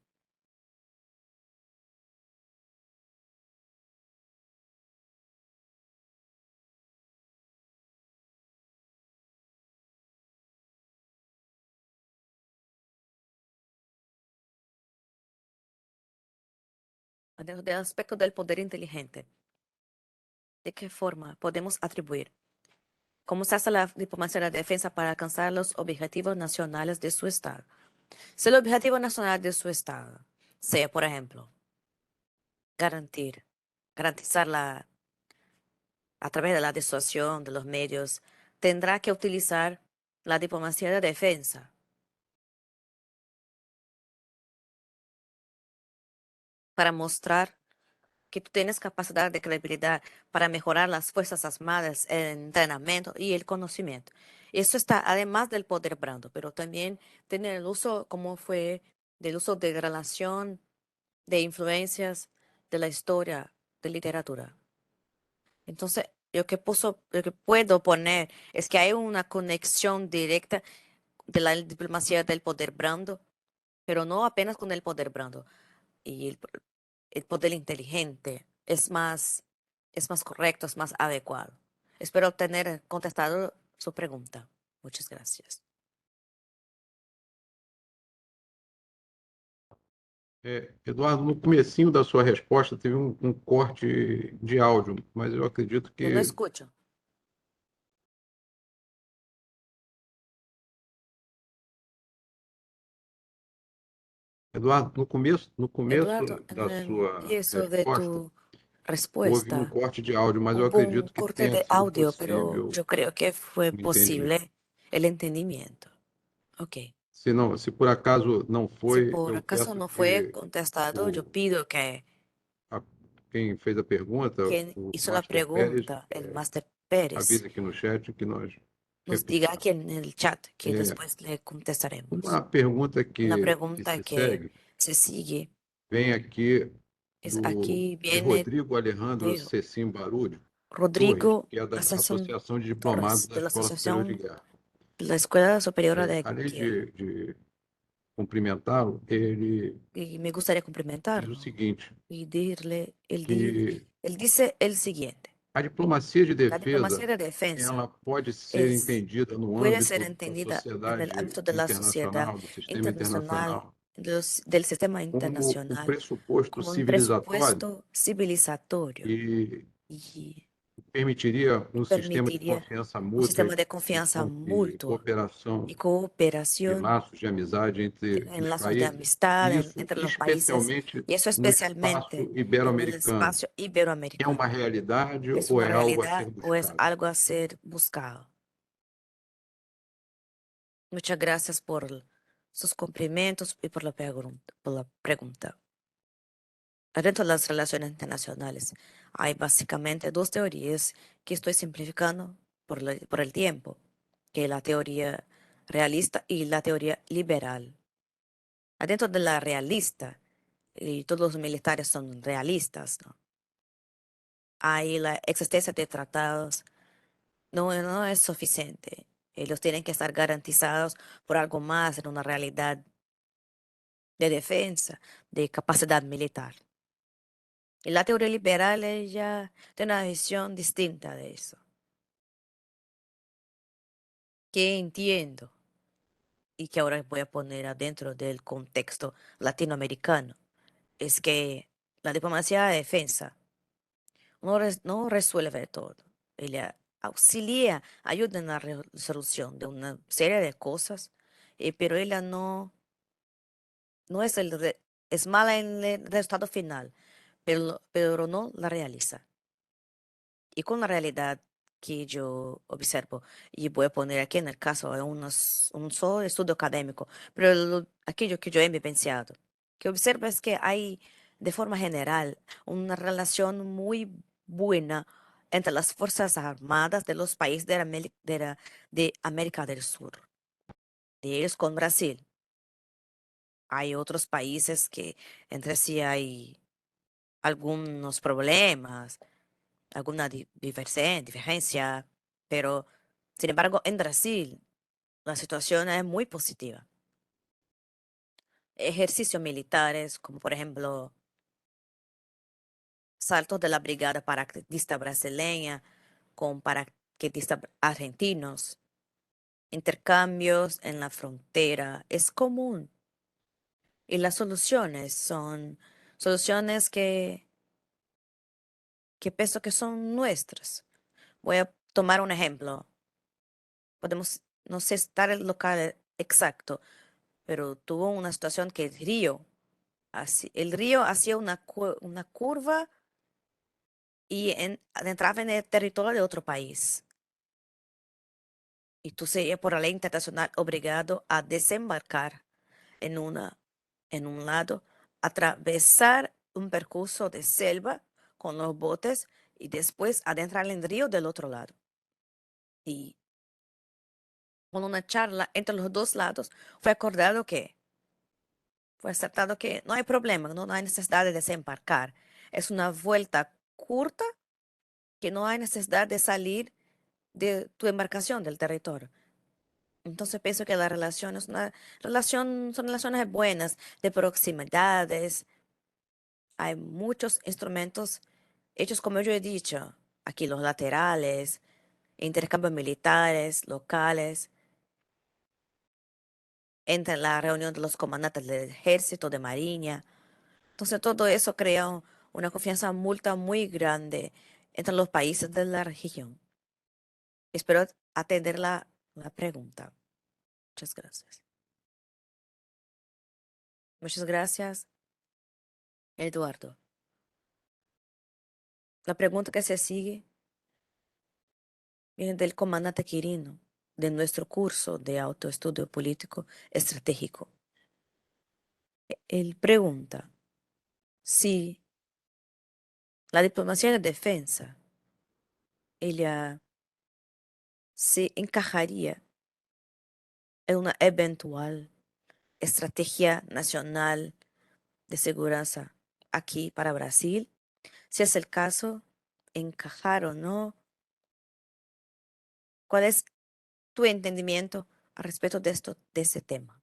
dentro del aspecto del poder inteligente. ¿De qué forma podemos atribuir? ¿Cómo se hace la diplomacia de defensa para alcanzar los objetivos nacionales de su Estado? Si el objetivo nacional de su Estado sea, por ejemplo, garantizar a través de la disuasión de los medios, tendrá que utilizar la diplomacia de defensa para mostrar que tú tienes capacidad de credibilidad para mejorar las Fuerzas Armadas, el entrenamiento y el conocimiento. Eso está además del poder blando, pero también tener el uso, como fue, del uso de relación, de influencias, de la historia, de literatura. Entonces, lo que puedo poner es que hay una conexión directa de la diplomacia del poder blando, pero no apenas con el poder blando. Y el poder inteligente es más correcto, es más adecuado. Espero tener contestado su pregunta. Muchas gracias. Eduardo, no comecinho da sua resposta teve um corte de áudio, mas eu acredito No lo que, escucho. Eduardo, no começo Eduardo, en da el sua empiezo de resposta, tu houve um respuesta corte de áudio, mas eu hubo un acredito que corte tenha de sido audio, pero possível yo creo que fue o entendimento. posible el entendimiento. Ok. Se não, se por acaso não Si foi, por eu acaso peço no fue que contestado, yo o, pido que a- quem fez a pergunta, quien o hizo la Master Pérez, pregunta, el Máster Pérez, avise aqui no chat que nós nos diga replicamos. aquí en el chat que É, después le contestaremos. uma pergunta Una que pregunta se que segue se sigue vem aqui es aquí de viene Rodrigo Alejandro de Cecim Barulho Torres, Rodrigo que é da Ascensión Associação de Diplomados Torres da de la Escola Superior de Asociación Guerra. la Escuela Superior de além Guerra. de cumprimentá-lo, ele Y me gustaría diz o cumplimentarlo seguinte, y decirle, que él dice el siguiente. a diplomacia de La defesa, diplomacia de defensa ela pode ser es, entendida no puede ser âmbito da entendida en el sociedade ámbito de la sociedad internacional, do sistema internacional, internacional, del sistema como um internacional, pressuposto como un civilizatório presupuesto civilizatorio que y permitiria um sistema de permitiría confiança un mútua sistema de confianza e mutua cooperação y e cooperación laços de amizade entre en os lazos de países, amistad e isso entre los países, especialmente y eso no espaço especialmente en el ibero-americano. espacio É uma iberoamericano. realidade ¿Es ou una é algo a ser realidad o es buscado? algo a ser buscado? Muchas gracias por sus cumplimientos y por la pregunta. Dentro de las relaciones internacionales hay básicamente dos teorías que estoy simplificando por el tiempo, que es la teoría realista y la teoría liberal. Adentro de la realista, y todos los militares son realistas, ¿no? Hay la existencia de tratados, no es suficiente. Ellos tienen que estar garantizados por algo más en una realidad de defensa, de capacidad militar. Y la teoría liberal ella tiene una visión distinta de eso. Que entiendo y que ahora voy a poner adentro del contexto latinoamericano es que la diplomacia de defensa no resuelve todo. Ella auxilia, ayuda en la resolución de una serie de cosas, pero ella no es es mala en el resultado final, pero no la realiza. Y con la realidad que yo observo, y voy a poner aquí en el caso de un solo estudio académico, pero aquello que yo he vivenciado, que observo es que hay de forma general una relación muy buena entre las Fuerzas Armadas de los países de América del Sur, de ellos con Brasil. Hay otros países que entre sí hay algunos problemas, alguna divergencia, pero sin embargo en Brasil la situación es muy positiva. Ejercicios militares, como por ejemplo saltos de la Brigada Paraquedista Brasileña con paraquedistas argentinos, intercambios en la frontera, es común. Y las soluciones son soluciones que pienso que son nuestras. Voy a tomar un ejemplo. Podemos, no sé estar el local exacto, pero tuvo una situación que el río hacía una curva y entraba en el territorio de otro país. Y tú serías por la ley internacional obligado a desembarcar en en un lado, atravesar un percurso de selva con los botes y después adentrar en el río del otro lado. Y con una charla entre los dos lados fue aceptado que no hay problema, no hay necesidad de desembarcar. Es una vuelta corta que no hay necesidad de salir de tu embarcación del territorio. Entonces pienso que la relación es una relación, son relaciones buenas, de proximidades. Hay muchos instrumentos hechos, como yo he dicho, aquí los laterales, intercambios militares, locales, entre la reunión de los comandantes del ejército, de marina. Entonces todo eso crea una confianza muy grande entre los países de la región. Espero atender la pregunta. Muchas gracias. Muchas gracias, Eduardo. La pregunta que se sigue viene del comandante Quirino, de nuestro curso de autoestudio político estratégico. Él pregunta si la diplomacia de defensa ella se encajaría en una eventual estrategia nacional de seguridad aquí para Brasil. Si es el caso, encajar o no. ¿Cuál es tu entendimiento al respecto de este tema.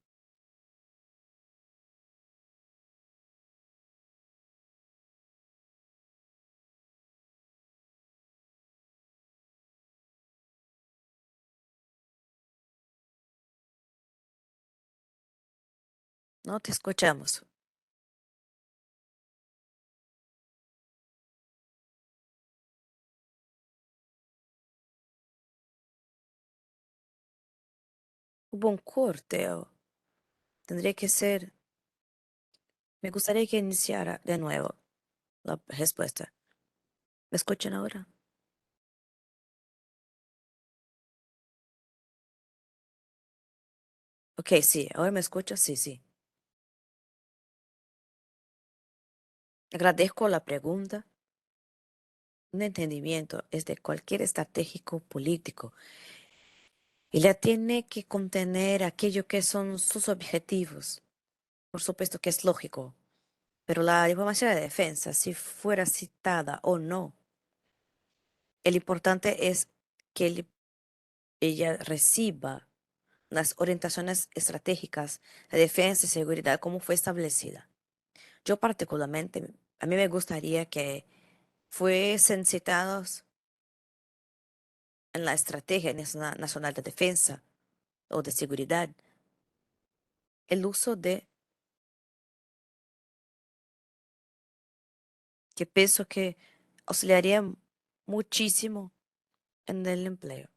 No te escuchamos. Hubo un corte. Tendría que ser. Me gustaría que iniciara de nuevo la respuesta. ¿Me escuchan ahora? Ok, sí, ahora me escuchas, sí, sí. Agradezco la pregunta. Un entendimiento es de cualquier estratégico político y la tiene que contener aquello que son sus objetivos. Por supuesto que es lógico, pero la diplomacia de defensa, si fuera citada o no, el importante es que ella reciba las orientaciones estratégicas de defensa y seguridad como fue establecida. Yo particularmente, a mí me gustaría que fuesen citados en la Estrategia Nacional de Defensa o de Seguridad el uso de, que pienso que auxiliaría muchísimo en el empleo.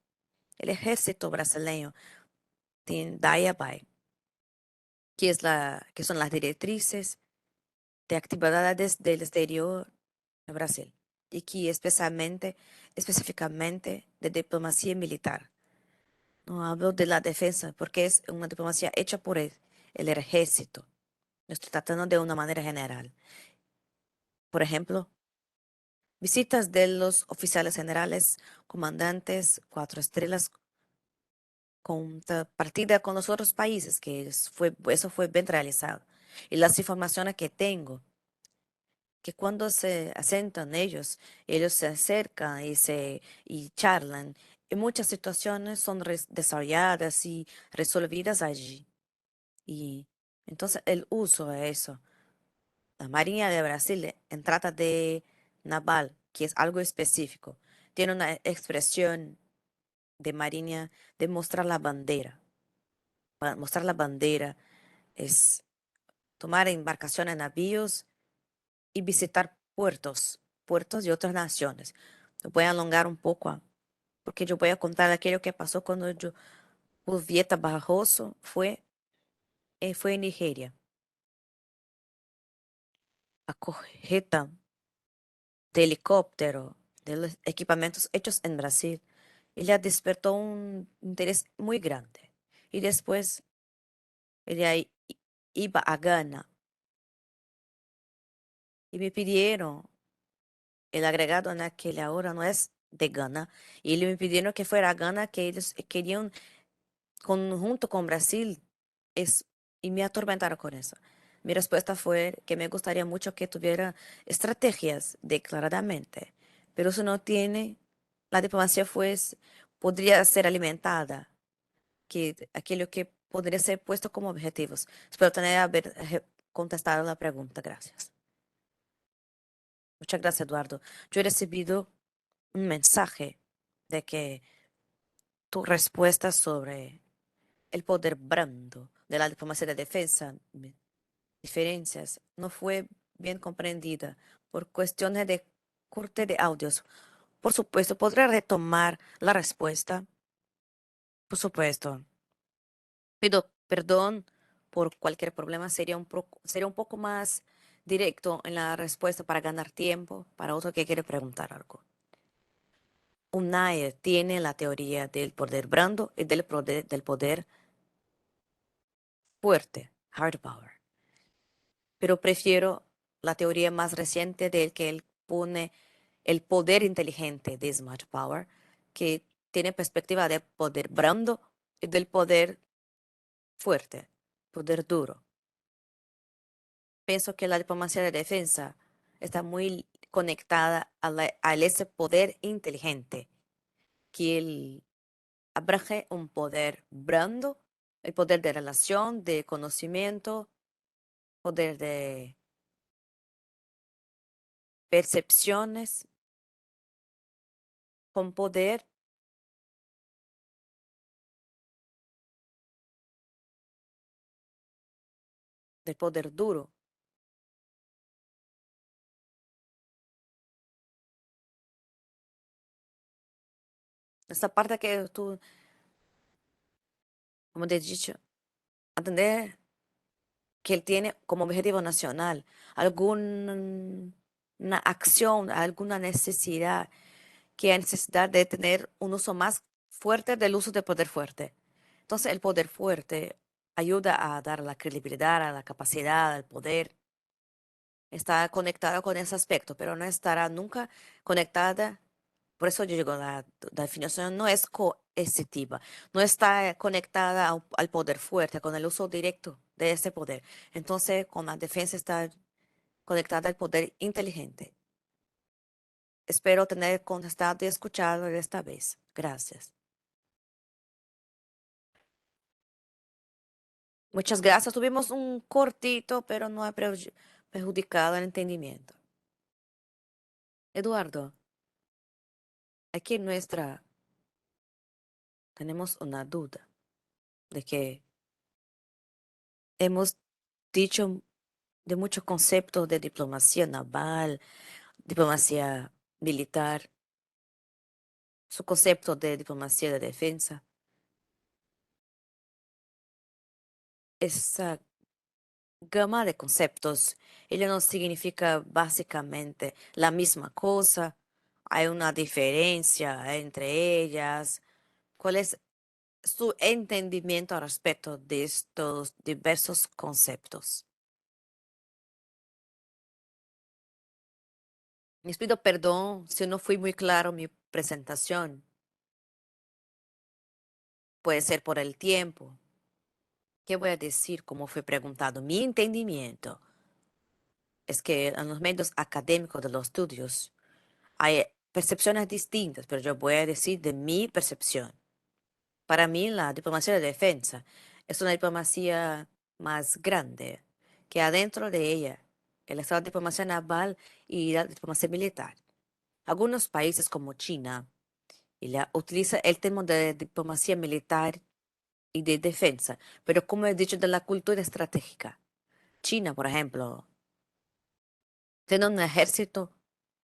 El ejército brasileño tiene DIABY, que son las directrices de actividades del exterior de Brasil y que específicamente de diplomacia militar. No hablo de la defensa porque es una diplomacia hecha por el ejército. No estoy tratando de una manera general. Por ejemplo, visitas de los oficiales generales, comandantes, cuatro estrellas, partida con los otros países, que eso fue bien realizado. Y las informaciones que tengo, que cuando se asentan ellos se acercan y charlan. Y muchas situaciones son desarrolladas y resolvidas allí. Y entonces el uso de eso. La Marinha de Brasil, en trata de naval, que es algo específico, tiene una expresión de Marinha de mostrar la bandera. Mostrar la bandera es tomar embarcaciones, navíos y visitar puertos de otras naciones. Lo voy a alongar un poco, porque yo voy a contar aquello que pasó cuando o Vieta Barroso fue en Nigeria. A correta de helicóptero, de los equipamientos hechos en Brasil, ella despertó un interés muy grande. Y después ella iba a Ghana y me pidieron el agregado en aquel ahora no es de Ghana, y me pidieron que fuera a Ghana, que ellos querían conjunto con Brasil, es, y me atormentaron con eso. Mi respuesta fue que me gustaría mucho que tuviera estrategias declaradamente, pero eso no tiene, la diplomacia podría ser alimentada, que aquello que podría ser puesto como objetivos. Espero haber contestado la pregunta. Gracias. Muchas gracias, Eduardo. Yo he recibido un mensaje de que tu respuesta sobre el poder brando de la diplomacia de defensa, diferencias, no fue bien comprendida por cuestiones de corte de audios. Por supuesto, podré retomar la respuesta. Por supuesto. Pido perdón por cualquier problema. Sería un poco más directo en la respuesta para ganar tiempo para otro que quiere preguntar algo. UNAIR tiene la teoría del poder brando y del poder fuerte, hard power. Pero prefiero la teoría más reciente del que él pone el poder inteligente de smart power, que tiene perspectiva de poder brando y del poder fuerte, poder duro. Pienso que la diplomacia de defensa está muy conectada a ese poder inteligente, que él abraje un poder brando el poder de relación, de conocimiento, poder de percepciones, con poder del poder duro. Esta parte que tú, como te he dicho, entender que él tiene como objetivo nacional alguna acción, alguna necesidad, que hay necesidad de tener un uso más fuerte del uso del poder fuerte. Entonces, el poder fuerte ayuda a dar la credibilidad, a la capacidad, al poder. Está conectada con ese aspecto, pero no estará nunca conectada. Por eso yo digo, la definición no es coercitiva, no está conectada al poder fuerte, con el uso directo de ese poder. Entonces, con la defensa está conectada al poder inteligente. Espero tener contestado y escuchado esta vez. Gracias. Muchas gracias. Tuvimos un cortito, pero no ha perjudicado el entendimiento. Eduardo, aquí en nuestra tenemos una duda de que hemos dicho de muchos conceptos de diplomacia naval, diplomacia militar, su concepto de diplomacia de defensa. Esa gama de conceptos, ella no significa básicamente la misma cosa. Hay una diferencia entre ellas. ¿Cuál es su entendimiento al respecto de estos diversos conceptos? Les pido perdón si no fui muy claro en mi presentación. Puede ser por el tiempo. ¿Qué voy a decir como fue preguntado? Mi entendimiento es que en los medios académicos de los estudios hay percepciones distintas, pero yo voy a decir de mi percepción. Para mí, la diplomacia de defensa es una diplomacia más grande, que adentro de ella el estado de diplomacia naval y la diplomacia militar. Algunos países como China utiliza el término de diplomacia militar y de defensa, pero como he dicho, de la cultura estratégica. China, por ejemplo, tiene un ejército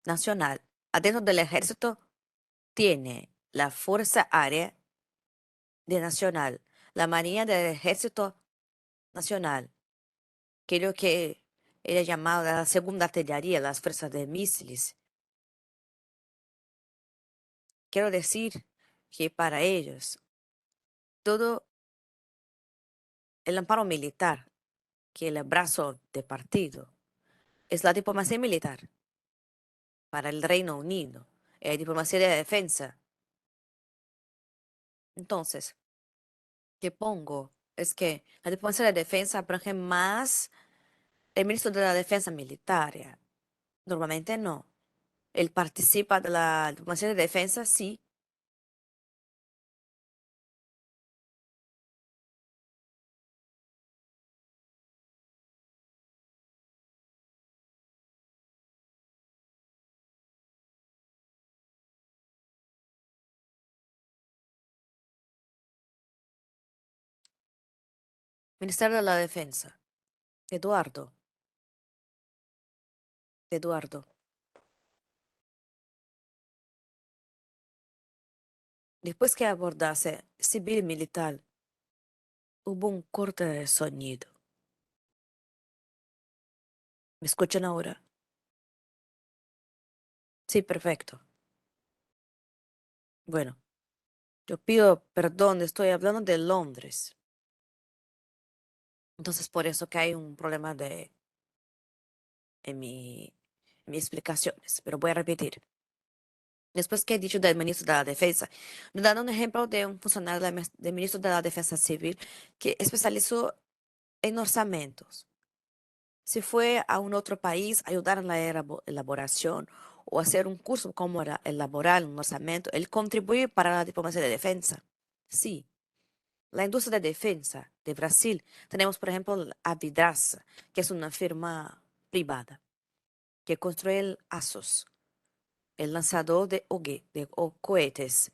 nacional. Adentro del ejército tiene la Fuerza Aérea de Nacional, la Marina del Ejército Nacional, creo que era llamada la Segunda Artillería, las fuerzas de misiles. Quiero decir que para ellos todo el amparo militar, que el brazo de partido, es la diplomacia militar para el Reino Unido, diplomacia de defensa. Entonces, ¿qué pongo? Es que la diplomacia de defensa abrange más el ministro de la Defensa Militar. Normalmente no. Él participa de la diplomacia de defensa, sí. Ministerio de la Defensa. Eduardo, Eduardo. Después que abordase civil y militar, hubo un corte de sonido. ¿Me escuchan ahora? Sí, perfecto. Bueno, yo pido perdón, estoy hablando de Londres. Entonces, por eso que hay un problema en en mis explicaciones, pero voy a repetir. Después que he dicho del ministro de la Defensa, me dan un ejemplo de un funcionario del ministro de la Defensa Civil que especializó en orçamentos. Si fue a un otro país a ayudar en la elaboración o hacer un curso como era elaborar un orçamento, él contribuye para la diplomacia de defensa. Sí, la industria de defensa de Brasil, tenemos, por ejemplo, a Vidraça, que es una firma privada que construye el ASOS, el lanzador de, cohetes.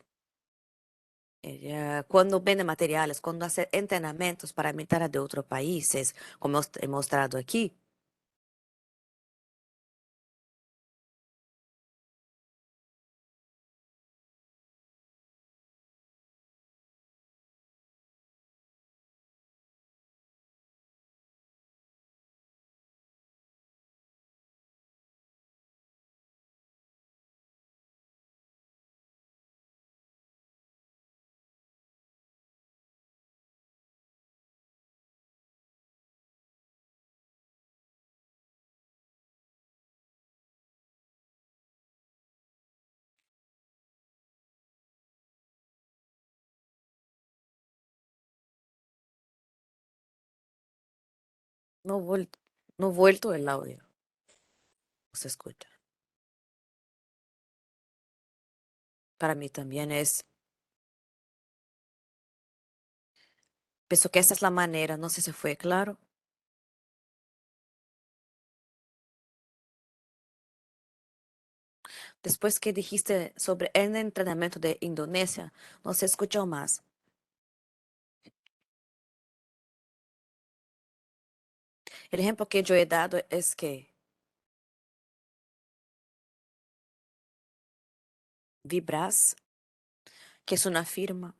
Ella, cuando vende materiales, cuando hace entrenamientos para militares de otros países, como he mostrado aquí. No, no vuelto el audio. Se escucha. Para mí también es, pienso que esa es la manera, no sé si fue claro. Después que dijiste sobre el entrenamiento de Indonesia, no se escuchó más. El ejemplo que yo he dado es que Vibras, que es una firma,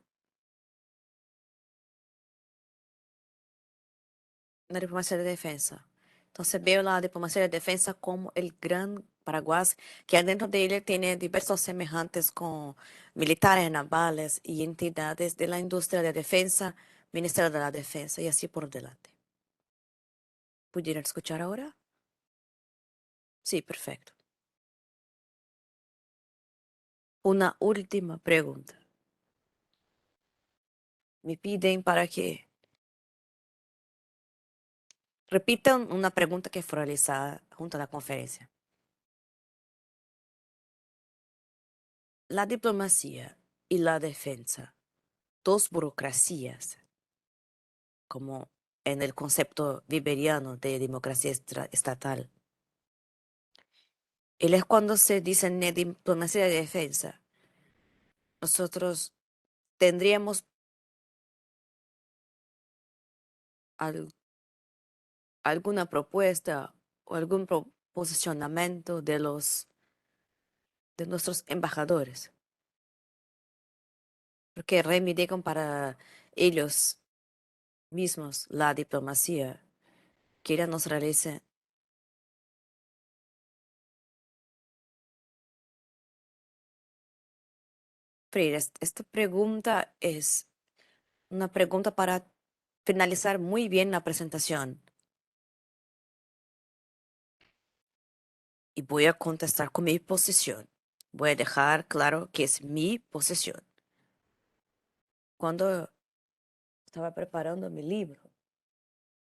una diplomacia de defensa. Entonces veo la diplomacia de defensa como el gran paraguas que adentro de ella tiene diversos semejantes con militares, navales y entidades de la industria de defensa, Ministerio de la Defensa y así por delante. ¿Pudieran escuchar ahora? Sí, perfecto. Una última pregunta. Me piden para que repitan una pregunta que fue realizada junto a la conferencia. La diplomacia y la defensa, dos burocracias, como en el concepto weberiano de democracia estatal. Y es cuando se dice en diplomacia de defensa, nosotros tendríamos al- alguna propuesta o algún posicionamiento de nuestros embajadores, porque reivindican para ellos mismos la diplomacia que ella nos realice. Freire, esta pregunta es una pregunta para finalizar muy bien la presentación. Y voy a contestar con mi posición. Voy a dejar claro que es mi posición. Cuando estaba preparando mi libro,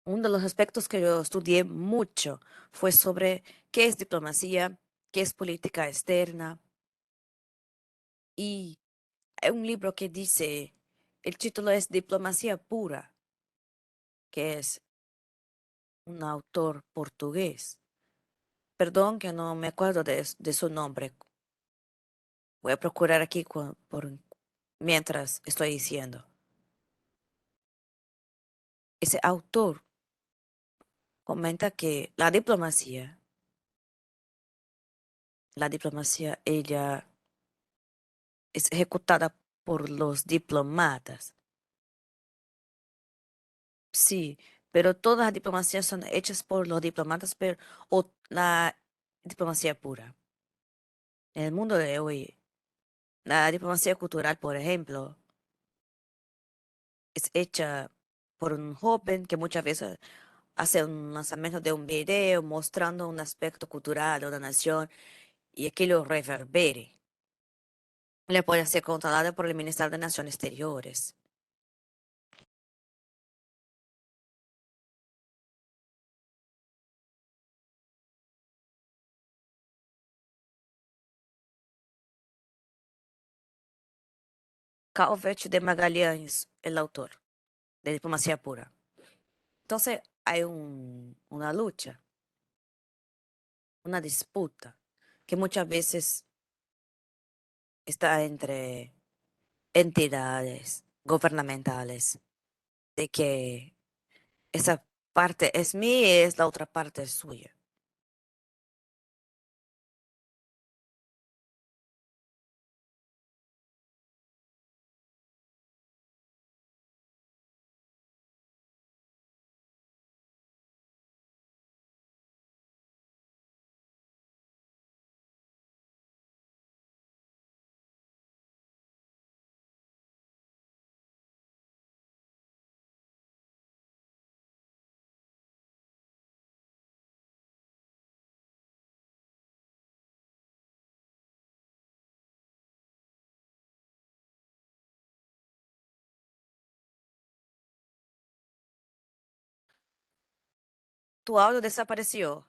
uno de los aspectos que yo estudié mucho fue sobre qué es diplomacia, qué es política externa. Y hay un libro que dice, el título es Diplomacia Pura, que es un autor portugués. Perdón que no me acuerdo de su nombre. Voy a procurar aquí mientras estoy diciendo. Ese autor comenta que la diplomacia, ella es ejecutada por los diplomatas. Sí, pero todas las diplomacias son hechas por los diplomatas, pero o la diplomacia pura. En el mundo de hoy, la diplomacia cultural, por ejemplo, es hecha por un joven que muchas veces hace un lanzamiento de un video mostrando un aspecto cultural de una nación y aquello reverbere. Le puede ser controlada por el Ministerio de Naciones Exteriores. Calvet de Magalhães, el autor. de diplomacia pura. Entonces hay una lucha, una disputa que muchas veces está entre entidades gubernamentales, de que esa parte es mía y es la otra parte es suya. Tu audio desapareció.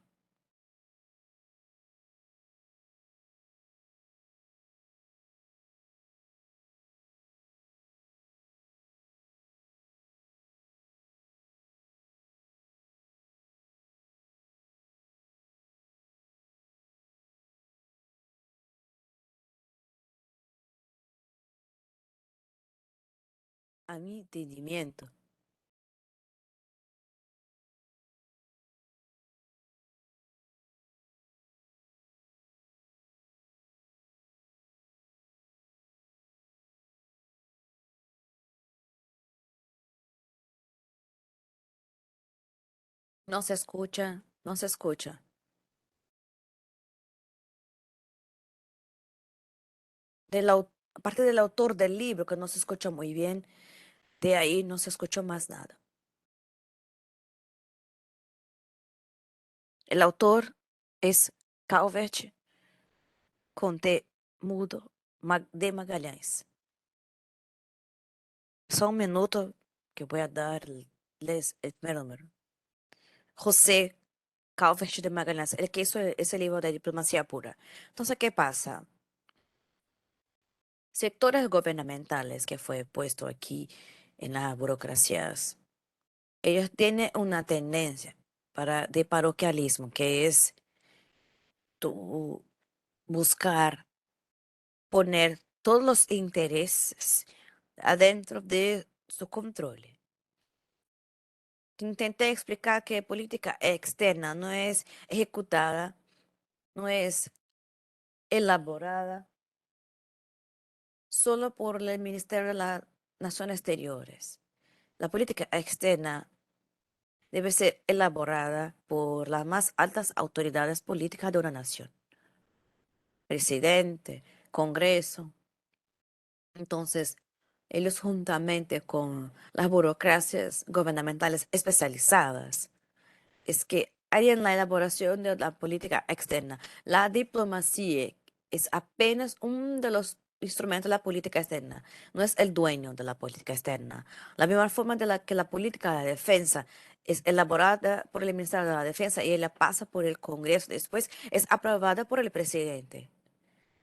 A mi entendimiento. No se escucha, no se escucha. Aparte del autor del libro, que no se escucha muy bien, de ahí no se escuchó más nada. El autor es Calvert Conte Mudo de Magalhães. Só un minuto que voy a darles el primer número. José Calvert de Magalhães, el que hizo ese libro de diplomacia pura. Entonces, ¿qué pasa? Sectores gubernamentales que fue puesto aquí en las burocracias, ellos tienen una tendencia de paroquialismo, que es tu buscar poner todos los intereses adentro de su control. Intenté explicar que política externa no es ejecutada, no es elaborada solo por el Ministerio de las Naciones Exteriores. La política externa debe ser elaborada por las más altas autoridades políticas de una nación, presidente, Congreso. Entonces, ellos juntamente con las burocracias gubernamentales especializadas, es que harían la elaboración de la política externa. La diplomacia es apenas uno de los instrumentos de la política externa, no es el dueño de la política externa. La misma forma de la que la política de defensa es elaborada por el Ministerio de la Defensa y ella pasa por el Congreso, después es aprobada por el presidente.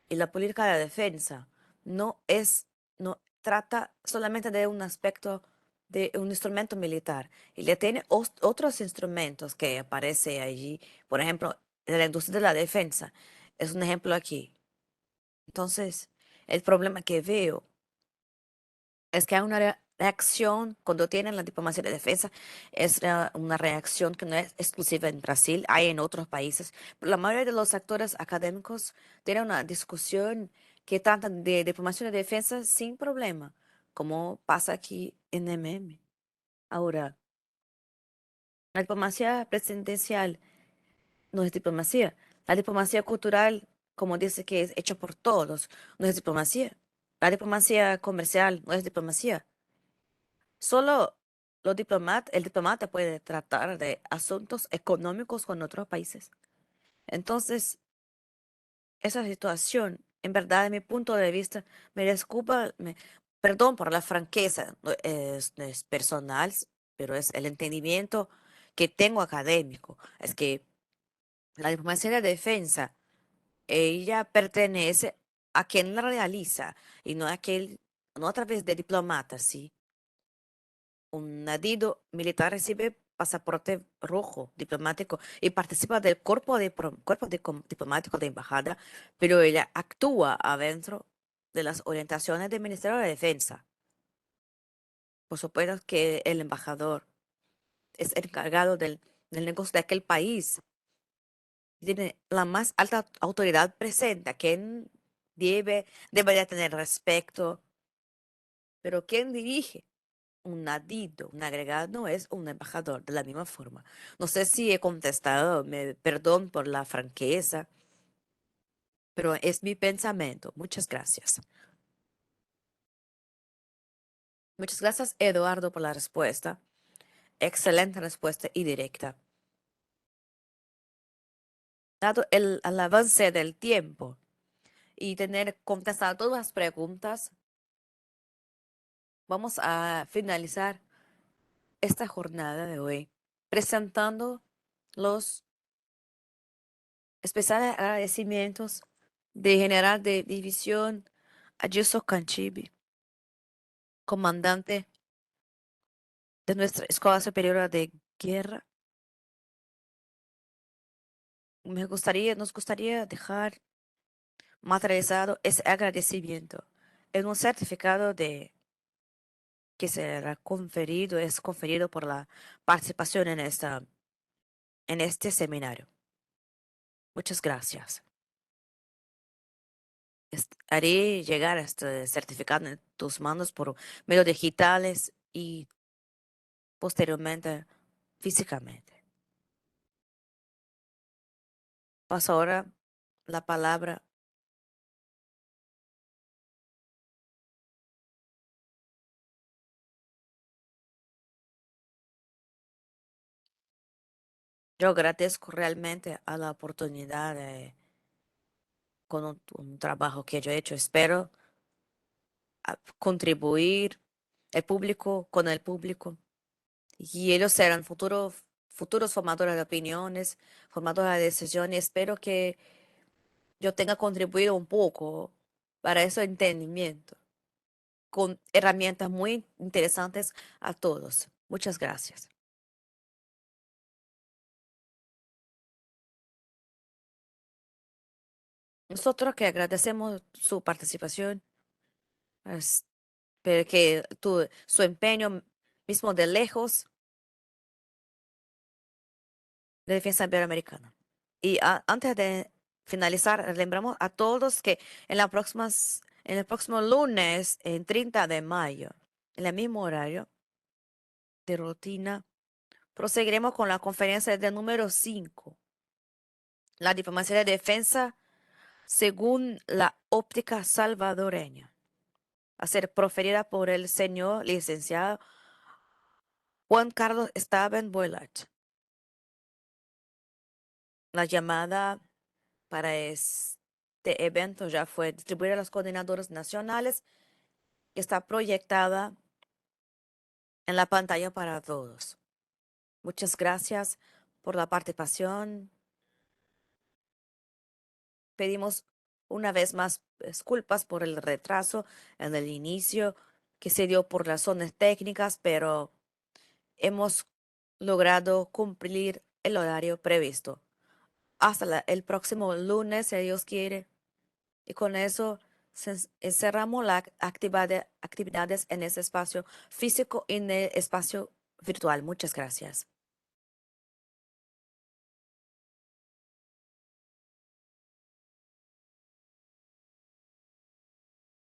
Y la política de defensa no es, no trata solamente de un aspecto de un instrumento militar. Y le tiene otros instrumentos que aparece allí. Por ejemplo, de la industria de la defensa. Es un ejemplo aquí. Entonces, el problema que veo es que hay una reacción cuando tienen la diplomacia de defensa, es una reacción que no es exclusiva en Brasil, hay en otros países, pero la mayoría de los actores académicos tienen una discusión que trata de diplomacia de defensa sin problema, como pasa aquí en MM. Ahora, la diplomacia presidencial no es diplomacia. La diplomacia cultural, como dice que es hecha por todos, no es diplomacia. La diplomacia comercial no es diplomacia. Solo el diplomata puede tratar de asuntos económicos con otros países. Entonces, esa situación, en verdad, de mi punto de vista, me disculpa, perdón por la franqueza, no es personal, pero es el entendimiento que tengo académico. Es que la diplomacia de defensa, ella pertenece a quien la realiza y no a través de diplomatas, ¿sí? Un nadido militar recibe pasaporte rojo diplomático y participa del diplomático de embajada, pero ella actúa adentro de las orientaciones del Ministerio de Defensa. Por supuesto que el embajador es el encargado del negocio de aquel país. Tiene la más alta autoridad presente, a quien debería tener respeto, pero quien dirige un nadido, un agregado, no es un embajador de la misma forma. No sé si he contestado, perdón por la franqueza, pero es mi pensamiento. Muchas gracias. Muchas gracias, Eduardo, por la respuesta. Excelente respuesta y directa. Dado el avance del tiempo y tener contestado todas las preguntas, vamos a finalizar esta jornada de hoy presentando los especiales agradecimientos de General de División Ayuso Canchibi, comandante de nuestra Escuela Superior de Guerra. Nos gustaría dejar materializado ese agradecimiento en un certificado que es conferido por la participación en este seminario. Muchas gracias. Haré llegar este certificado en tus manos por medios digitales y posteriormente físicamente. Paso ahora la palabra yo agradezco realmente a la oportunidad con un trabajo que yo he hecho. Espero contribuir el público con el público y ellos serán futuros formadores de opiniones, formadores de decisiones. Espero que yo tenga contribuido un poco para ese entendimiento con herramientas muy interesantes a todos. Muchas gracias. Nosotros que agradecemos su participación, es- pero que su empeño mismo de lejos de defensa iberoamericana. Y antes de finalizar, lembramos a todos que en el próximo lunes, en 30 de mayo, en el mismo horario de rutina, proseguiremos con la conferencia de número 5, la diplomacia de defensa según la óptica salvadoreña, a ser proferida por el señor licenciado Juan Carlos Esteban Boilach. La llamada para este evento ya fue distribuida a los coordinadores nacionales y está proyectada en la pantalla para todos. Muchas gracias por la participación. Pedimos una vez más disculpas por el retraso en el inicio que se dio por razones técnicas, pero hemos logrado cumplir el horario previsto. Hasta el próximo lunes, si Dios quiere. Y con eso cerramos las actividades en ese espacio físico y en el espacio virtual. Muchas gracias.